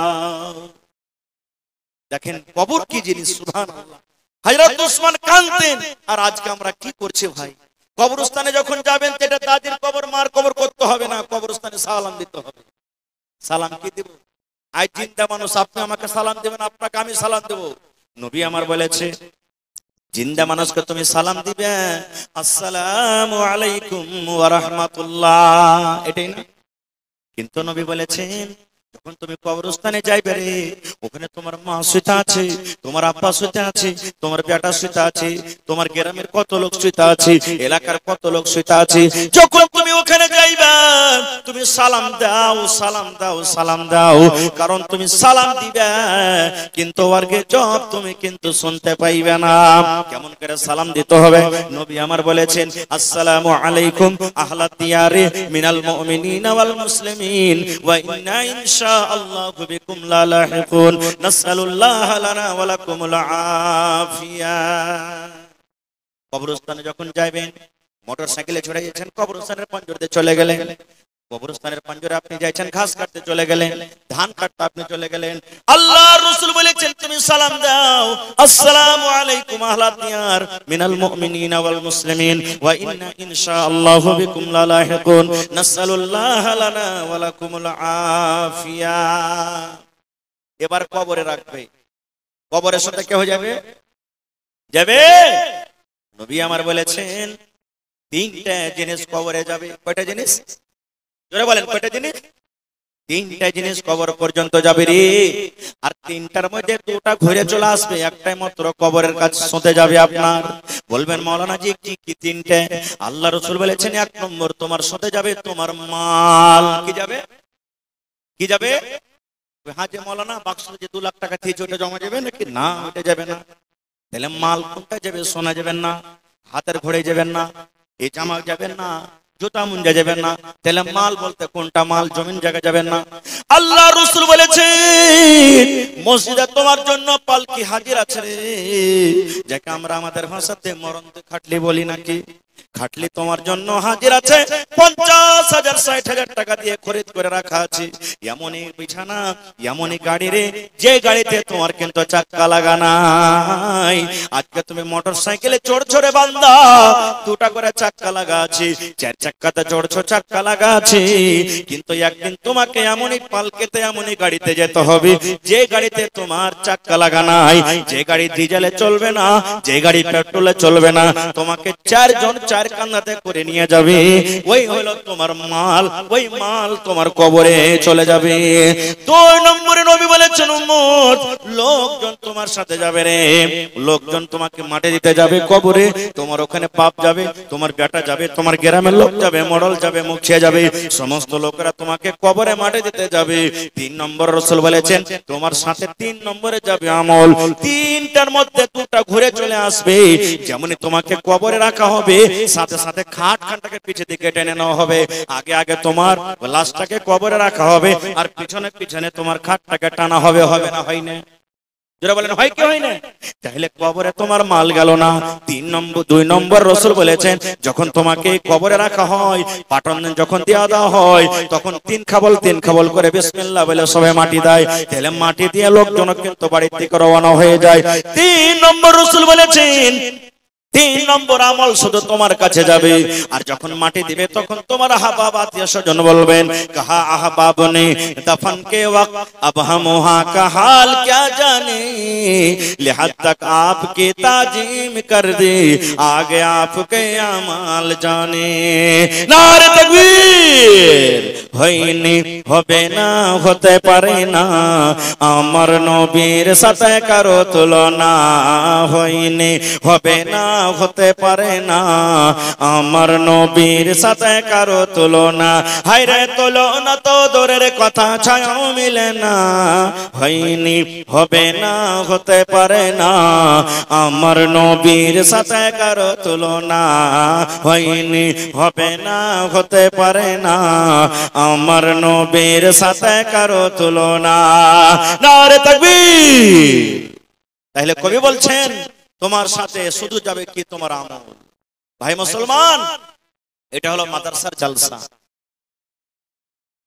দেখেন কবর কি জিনিস, সুবহানাল্লাহ। হযরত উসমান কাঁদতেন, আর আজকে আমরা কি করছি ভাই? কবরস্থানে যখন যাবেন, এটা দাদির কবর, মার কবর করতে হবে না, কবরস্থানে সালাম দিতে হবে। সালাম কি দেব? আজ জিন্দা মানুষ, আপনি আমাকে সালাম দেবেন, আপনাকে আমি সালাম দেব। নবী আমার বলেছে, জিন্দা মানুষকে তুমি সালাম দিবে, আসসালামু আলাইকুম ওয়া রাহমাতুল্লাহ, এটাই না? কিন্তু নবী বলেছেন, যখন তুমি কবরস্থানে যাইবে রে, ওখানে তোমার মা শুইতে আছে, তোমার আব্বা শুইতে আছে, তোমার বেটা শুইতে আছে, তোমার গ্রামের কত লোক শুইতে আছে, এলাকার কত লোক শুইতে আছে। যখন তুমি ওখানে যাইবা, তুমি সালাম দাও, সালাম দাও, সালাম দাও, কারণ তুমি সালাম দিবে, কিন্তু ওয়ার্গে জব তুমি কিন্তু শুনতে পাইবে না। কেমন করে সালাম দিতে হবে? নবী আমার বলেছেন, আসসালামু আলাইকুম আহলা দিয়ারি মিনাল মুমিনিনা ওয়াল মুসলিমিন ওয়া ইন্না ইনশাআল্লাহু বিকুম লা লাহিকুন, নাসআলুল্লাহ লানা ওয়া লাকুমুল আফিয়া। কবরস্থানে যখন যাবেন, মোটরসাইকেলে চড়ে যাচ্ছেন, কবরস্থানের পাঞ্জরে চলে গেলেন, কবরস্থানের পাঞ্জরে আপনি যাচ্ছেন, ঘাস কাটতে চলে গেলেন, ধান কাটতে আপনি চলে গেলেন, আল্লাহর রাসূল বলেছেন তুমি সালাম দাও, আসসালামু আলাইকুম আহলা দিয়ার মিনাল মুমিনিনা ওয়াল মুসলিমিন ওয়া ইন্না ইনশাআল্লাহু বিকুম লা লাহিকুন, নাসআলুল্লাহ লানা ওয়া লাকুমুল আফিয়া। এবার কবরে রাখবে, কবরের সাথে কে হয়ে যাবে? যাবে। নবী আমার বলেছেন 3টা জিনিস কবরে যাবে। কয়টা জিনিস? জোরে বলেন, কয়টা জিনিস? 3টা জিনিস কবর পর্যন্ত যাবে রে। আর 3টার মধ্যে 2টা ঘুরে চলে আসবে, একটাই মাত্র কবরের কাছে শুতে যাবে আপনার। বলবেন মাওলানা জি কি কি 3টে? আল্লাহ রাসূল বলেছেন, 1 নম্বর তোমার শুতে যাবে তোমার মাল। কি যাবে? কি যাবে? হ্যাঁ যে মাওলানা বাক্সে যে 2 লাখ টাকা থেকে ওটা জমা যাবে নাকি? না, ওটা যাবে না। তাহলে মাল কোনটা যাবে? সোনা যাবেন না, হাতের ঘড়ি যাবেন না, এই জামা যাবেন না, জুতা মুঞ্জা যাবেন না। তাহলে মাল বলতে কোনটা মাল? জমিন জায়গা যাবেন না। আল্লাহ রাসূল বলেছেন মসজিদে তোমার জন্য পালকি হাজির আছে রে, যাকে আমরা আমাদের ভাষাতে মরণতে খাটলি বলি নাকি। খাটলি তোমার জন্য হাজির আছে, 50,000 60,000 টাকা দিয়ে খরিদ করে রাখা আছে। এমনই বিছানা, এমনই গাড়ি রে, যে গাড়িতে তোমার কিন্তু চাক্কা লাগা নাই। আজকে তুমি মোটর সাইকেলে চড়ছো রে বান্দা, দুটা করে চাক্কা লাগা আছে, 4 চাক্কাতে চড়ছো, চাক্কা লাগা আছে। কিন্তু একদিন তোমাকে এমনই পালকেতে, এমনই গাড়িতে যেতে হবে যে গাড়িতে তোমার চাক্কা লাগা নাই, যে গাড়ি ডিজেলে চলবে না, যে গাড়ি পেট্রোলে চলবে না। তোমাকে 4 জন 4 কান্নাতে করে নিয়ে যাবে। ওই হলো তোমার মাল, ওই মাল তোমার কবরে চলে যাবে। 2 নম্বরে নবী বলেছেন উম্মত, লোকজন তোমার সাথে যাবে রে, লোকজন তোমাকে মাটি দিতে যাবে কবরে। তোমার ওখানে বাপ যাবে, তোমার বেটা যাবে, তোমার গ্রামের লোক যাবে, মডল যাবে, মুখিয়া যাবে, সমস্ত লোকেরা তোমাকে কবরে মাটি দিতে যাবে। 3 নম্বর রাসূল বলেছেন তোমার সাথে 3 নম্বরে যাবে আমল। 3টার মধ্যে 2টা ঘুরে চলে আসবে। যেমনই তোমাকে কবরে রাখা হবে, সাথে সাথে খাটখানটাকে পিছে দিকে টেনে নেওয়া হবে। আগে আগে তোমার লাশটাকে কবরে রাখা হবে, আর পিছনে পিছনে তোমার খাটটাকে টানা হবে। হবে না? হয় না? যারা বলেন হয় কি হয় না? তাহলে কবরে তোমার মাল গেল না। 2 নম্বর রাসূল বলেছেন যখন তোমাকে কবরে রাখা হয়, পাটন যখন দেওয়া দেওয়া হয়, তখন 3 খাবল করে বিসমিল্লাহ বলে সবাই মাটি দেয়। তাহলে মাটি দিয়ে লোকজন কিন্তু বাড়ির থেকে রওনা হয়ে যায়। 3 নম্বর রাসূল বলেছেন 3 নম্বর আমল শুধু তোমার কাছে যাবে। আর যখন মাটি দিবে তখন তোমার আহবাব আত্মীয় স্বজন বলবেন কাহা আহবাব নে দফন কে ওয়াক্ত अब हम वहां का हाल क्या जाने, लिहाज तक आपकी ताजीम कर दे, आगे आपके अमाल जाने। नारे तकबीर। হয়নি হবে না, হতে পারে না, আমার নবীর সাথে কারো তুলনা। হয়নি হবে না, হতে পারে না, আমার নবীর সাথে কারো তুলনা। হায়রে তুলনা তো দূরের কথা, ছায়াও মিলে না। হয়নি হবে না, হতে পারে না, আমার নবীর সাথে কারো তুলনা। হয়নি হবে না, হতে পারে না, আমার নবীর সাথে কারো তুলনা। নারে তাকবীর। তাহলে কবি বলছেন তোমার সাথে শুধু যাবে কি তোমার আমল। ভাই মুসলমান, এটা হলো মাদ্রাসার জলসা,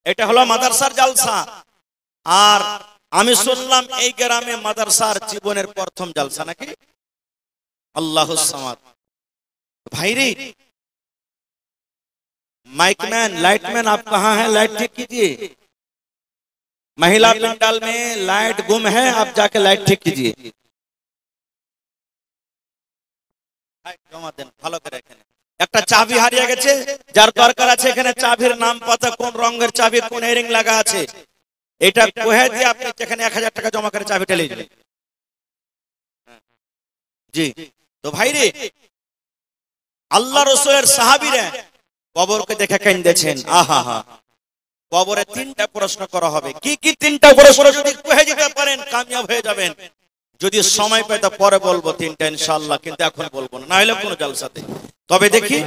এটা হলো মাদ্রাসার জলসা। আর আমি শুনলাম এই গ্রামে মাদ্রাসার জীবনের প্রথম জলসা নাকি? আল্লাহুস সামাদ। भाईरी माइकमैन लाइटमैन आप कहाँ हैं? लाइट ठीक कीजिए। महिला पंडाल में लाइट गुम है, आप जाके लाइट ठीक कीजिए। ভালো করে এখানে একটা চাবি হারিয়ে গেছে, যার দরকার আছে এখানে চাবির নাম পাতা, কোন রঙের চাবি, কোন হেরিং লাগা আছে, এটা কহে দিয়ে আপনি এখানে 1000 টাকা জমা করে চাবিটা নিয়ে যাবেন। জি তো ভাইরে, আল্লাহ রাসূলের সাহাবীরা কবরকে দেখে কাঁদেছেন। আহা হা, কবরে 3টা প্রশ্ন করা হবে। কি কি 3টা প্রশ্ন যদি কহে দিতে পারেন কামিয়াব হয়ে যাবেন। যদি সময় পাই তা পরে বলবো 3টা ইনশাআল্লাহ, কিন্তু এখন বলবো না, না হলে কোনো জলসাতে। তবে দেখি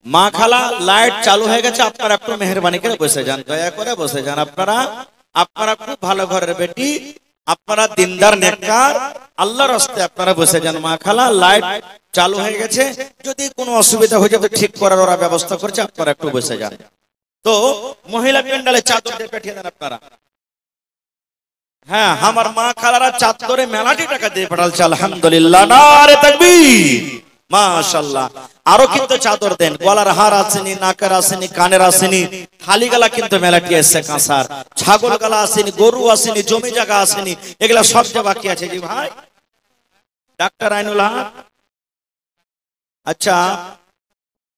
মা খালা লাইট চালু হয়ে গেছে, আপনারা একটু মেহেরবানি করে বসে যান, দয়া করে বসে যান। আপনারা খুব ভালো ঘরের বেটি, আপনারা দিনদার নেককার, আল্লাহর রাস্তায় আপনারা বসে যান। মা খালা লাইট চালু হয়ে গেছে, যদি কোনো অসুবিধা হয়ে যায় তো ঠিক করার ওরা ব্যবস্থা করছে, আপনারা একটু বসে যান। তো মহিলা প্যান্ডালে চাদর দিয়ে পাঠিয়ে দেন আপনারা। হ্যাঁ, আমার মা খালারা চাদরে মেলাটি টাকা দিয়ে পাঠালছে, আলহামদুলিল্লাহ, নারে তাকবীর, মাশাআল্লাহ। আরো কিন্তু চাদর দেন, গলার হার আসেনি, নাকের আসেনি, কানের আসেনি, থালি গালা কিন্তু মেলাটি এসছে কাঁসার, ছাগল গালা আসেনি, গরু আসেনি, জমি জায়গা আসেনি, এগুলা সব যে বাকি আছে। জি ভাই ডাক্তার আইনুল হক, আচ্ছা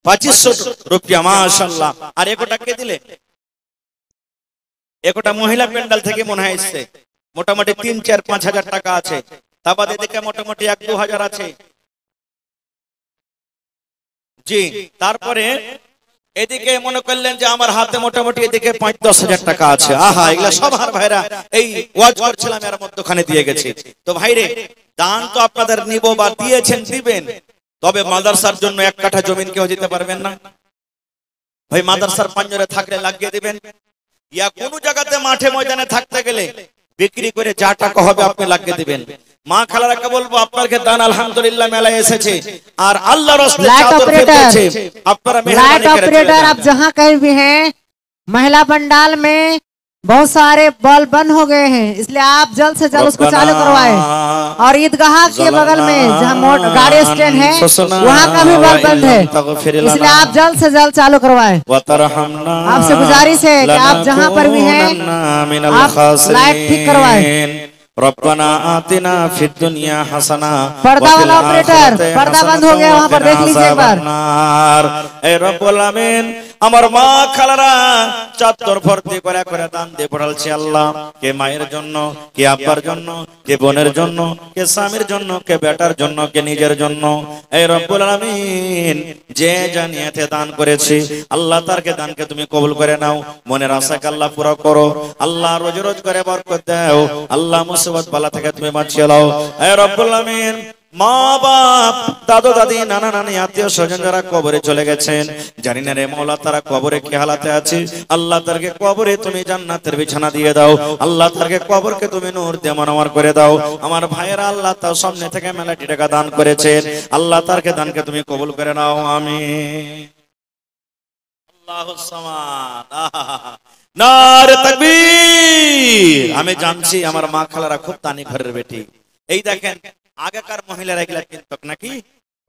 2500 রুপিয়া, মাশাআল্লাহ। আর একটা কে দিলে? একটা মহিলা প্যান্ডাল থেকে মনে হয় এসছে, মোটামুটি 3, 4, 5 হাজার টাকা আছে। তা বাদে দিকে মোটামুটি 1-2 হাজার আছে। জি তারপরে এদিকে মনে করলেন যে আমার হাতে মোটামুটি এদিকে 5-10 হাজার টাকা আছে, আহা এগুলা সব আর ভাইরা এই ওয়াজ করছিলাম এর মধ্যখানে দিয়ে গেছে। তো ভাইরে দান তো আপনাদের নিব বা দিয়েছেন দিবেন, তবে মাদ্রাসার জন্য 1 কাঠা জমিন কেউ দিতে পারবেন না ভাই? মাদ্রাসার পাঞ্জরে থাকলে লাগিয়ে দিবেন, ইয়া কোন জায়গাতে মাঠে ময়দানে থাকতে গেলে বিক্রি করে যা টাকা হবে আপনি লাগিয়ে দিবেন। মা খালারাকে বলবো আপনাকে দান আলহামদুলিল্লাহ মেলায় এসেছে আর আল্লাহর রাস্তায় চাদর ফেলতেছে, আপনারা মেহরবানি করে ऑपरेटर आप जहाँ कहीं भी हैं, महिला पंडाल में बहुत सारे बल्ब बंद हो गए हैं, इसलिए आप जल्द से जल्द उसको चालू करवाएं। और ईदगाह के बगल में जहाँ गाड़ी स्टैंड है वहाँ का भी बल्ब बंद है, इसलिए आप जल्द से जल्द चालू करवाएं। आपसे गुजारिश है कि आप जहाँ पर भी हैं आप लाइट ठीक करवाएं। रब्बना आतिना फिद दुनिया हसना, पर्दा वाला ऑपरेटर पर्दा बंद हो गया, वहाँ पर देख लीजिए एक बार। ए रब्बुल आमीन আমার মা খালারা চাদর ভর্তি করে করে দান দিয়ে পড়ালছে আল্লাহ, কে মায়ের জন্য, কে আব্বার জন্য, কে বোনের জন্য, কে স্বামীর জন্য, কে বেটার জন্য, কে নিজের জন্য। এই রব্বুল আলামিন যে জানিয়াতে দান করেছি আল্লাহ তারকে দানকে তুমি কবুল করে নাও, মনের আশাকে আল্লাহ পুরো করো, আল্লাহ রোজ রোজ করে বরকত দাও, আল্লাহ মুসিবত বালা থেকে তুমি বাঁচিয়ে নাও। এই রব্বুল আলামিন মা বাপ দাদু দাদি নানা নানি আত্মীয় স্বজন যারা কবরে চলে গেছেন, জানি না রে মওলা তারা কবরে কি হালাতে আছে, আল্লাহ তারকে কবরে তুমি জান্নাতের বিছানা দিয়ে দাও, আল্লাহ তারকে কবরকে তুমি নূর দিয়ে মনোয়ার করে দাও। আমার ভাইয়েরা আল্লাহ তার সামনে থেকে মেলাটি টাকা দান করেছেন, আল্লাহ তারকে দানকে তুমি কবুল করে নাও, আমিন। আল্লাহুস সামাদ, নারে তাকবীর। আমি জানছি আমার মা খালারা খুব তানি ঘরের বেটি। এই দেখেন আগেকার মহিলারা এগুলা কিনতো নাকি,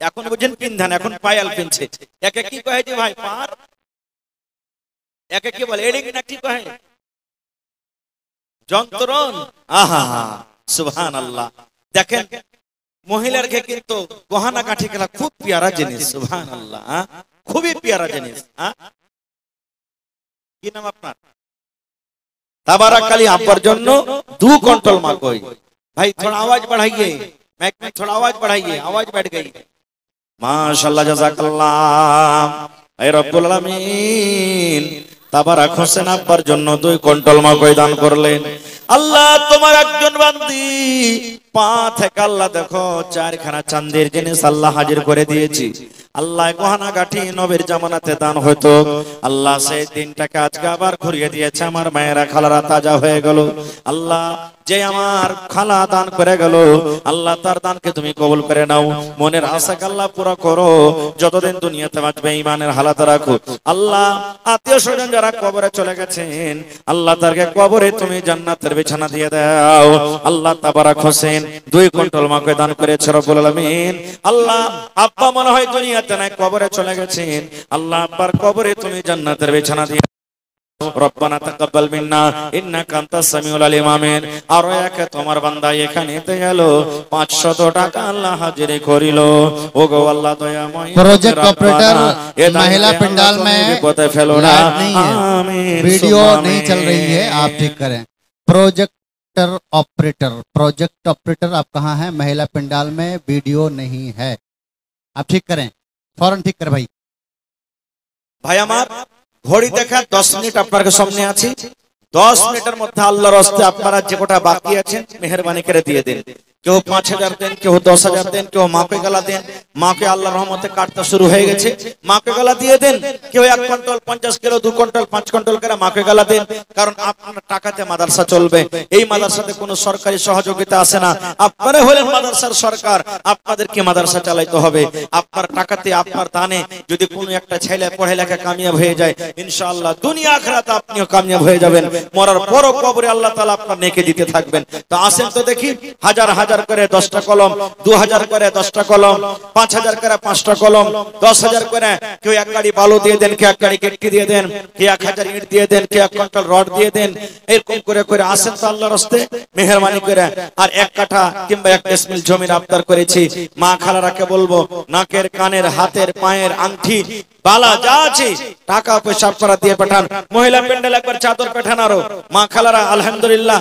এখন বুঝেন পিনধান, এখন পায়াল কিনছে। একে কি কহে যে ভাই পার, একে কি বলে এডিং না কি কহে যন্ত্রণ, আহা সুবহানাল্লাহ। দেখেন মহিলারকে কিন্তু গহনা কাঠি খেলা খুব পিয়ারা জিনিস, সুবহানাল্লাহ, খুবই পিয়ারা জিনিস। কি নাম আপনার? তাবারাকালি আব্বার জন্য 2 কুইंटल मा कोई भाई, थोड़ा आवाज बढ़ाइए, माइक में थोड़ा आवाज बढ़ाइए, आवाज बैठ गई। माशाल्लाह जज़ाकल्लाह। ऐ रब्बुल आमीन তাবারাক হোসেন আব্বার জন্য 2 কুইंटल मा कोई দান করলেন। আল্লাহ তোমার একজন বান্দি পা থেকে আল্লাহ দেখো 4খানা চাঁদের জিনিস আল্লাহ হাজির করে দিয়েছি। আল্লাহ গহনা গাঠি নবীর জামানাতে দান হতো, আল্লাহ সেই দিনটাকে আজকে আবার ঘুরিয়ে দিয়েছে, আমার মায়েরা খালারা তাজা হয়ে গেল। আল্লাহ যে আমার খালা দান করে গেল আল্লাহ তার দানকে তুমি কবুল করে নাও, মনের আশাকে আল্লাহ পুরো করো, যতদিন দুনিয়াতে বাঁচবে ঈমানের হালাত রাখো। আল্লাহ আত্মীয় স্বজন যারা কবরে চলে গেছেন আল্লাহ তারকে কবরে তুমি জান্নাতের বিছানা দিয়ে দাও। আল্লাহ তাবারাক হোসেন 2 কুইंटल मा कोई দান করেছে রব্বুল আলামিন। আল্লাহ আব্বা মনে হয় দুনিয়াতে নাই, কবরে চলে গেছেন, আল্লাহ আব্বার কবরে তুমি জান্নাতের বিছানা দিয়ে রব্বানা তাকাব্বাল মিন্না ইন্নাকা আনতাস সামিউল আলিম, আমিন। আর একে তোমার বান্দা এখানে তে গেল 500 টাকা আল্লাহ হাজিরি করিল। ওগো আল্লাহ দয়াময় प्रोजेक्ट ऑपरेटर महिला पंडाल में वीडियो नहीं चल रही है, आप ठीक करें। प्रोजेक्टर ऑपरेटर आप कहाँ हैं? महिला पंडाल में वीडियो नहीं है, आप ठीक करें, फौरन ठीक कर भाई। ভাই আমার ঘড়ি দেখা 10 মিনিট আপনার সামনে আছি, 10 মিনিটের মধ্যে আল্লাহর রাস্তায় আপনারা যে কোটা বাকি আছেন মেহেরবানি করে দিয়ে দেন। কেউ 5000 দেন, কেউ 10000 দেন, কেউ মাকে গলা দেন, মাকে আল্লাহর রহমতে কাটতে শুরু হয়ে গেছে, মাকে গলা দিয়ে দেন। কেউ 1 কুইंटल 50 কিলো 2 কুইंटल 5 কুইंटल করে মাকে গলা দেন, কারণ আপনার টাকাতে মাদ্রাসা চলবে। এই মাদ্রাসাতে কোনো সরকারি সহযোগিতা আসে না, আপনারা হলেন মাদ্রাসার সরকার, আপনাদেরকে মাদ্রাসা চালাইতে হবে। আপনার টাকাতে আপনার দানে যদি কোনো একটা ছেলে পড়ালেখা কামিয়াব হয়ে যায় ইনশাআল্লাহ দুনিয়া আখিরাতে আপনিও কামিয়াব হয়ে যাবেন, মরার পরও কবরে আল্লাহ তাআলা আপনার নেকি দিতে থাকবেন। তো আসেন তো দেখি, হাজার হাজার করে 10টা কলম, 2000 করে 10টা কলম, 5000 করে 5টা কলম, 10000 করে কেউ 1 গাড়ি বালু দিয়ে দেন, কেউ 1 গাড়ি গিট্টি দিয়ে দেন, কেউ 1000 ইট দিয়ে দেন, কেউ 1 কুইंटल রড দিয়ে দেন। এরকম করে করে আসেন তো আল্লাহর রাস্তায় মেহেরবানি করে। আর 1 কাঠা কিংবা 1 ডিসমিল জমির আবদার করেছি, মা খালারাকে বলবো নাকের কানের হাতের পায়ের আংটি বালা যা আছে টাকা পয়সা আপনারা দিয়ে পাঠান। মহিলা প্যান্ডেল একবার চাদর পাঠান, আরো মা খালারা আলহামদুলিল্লাহ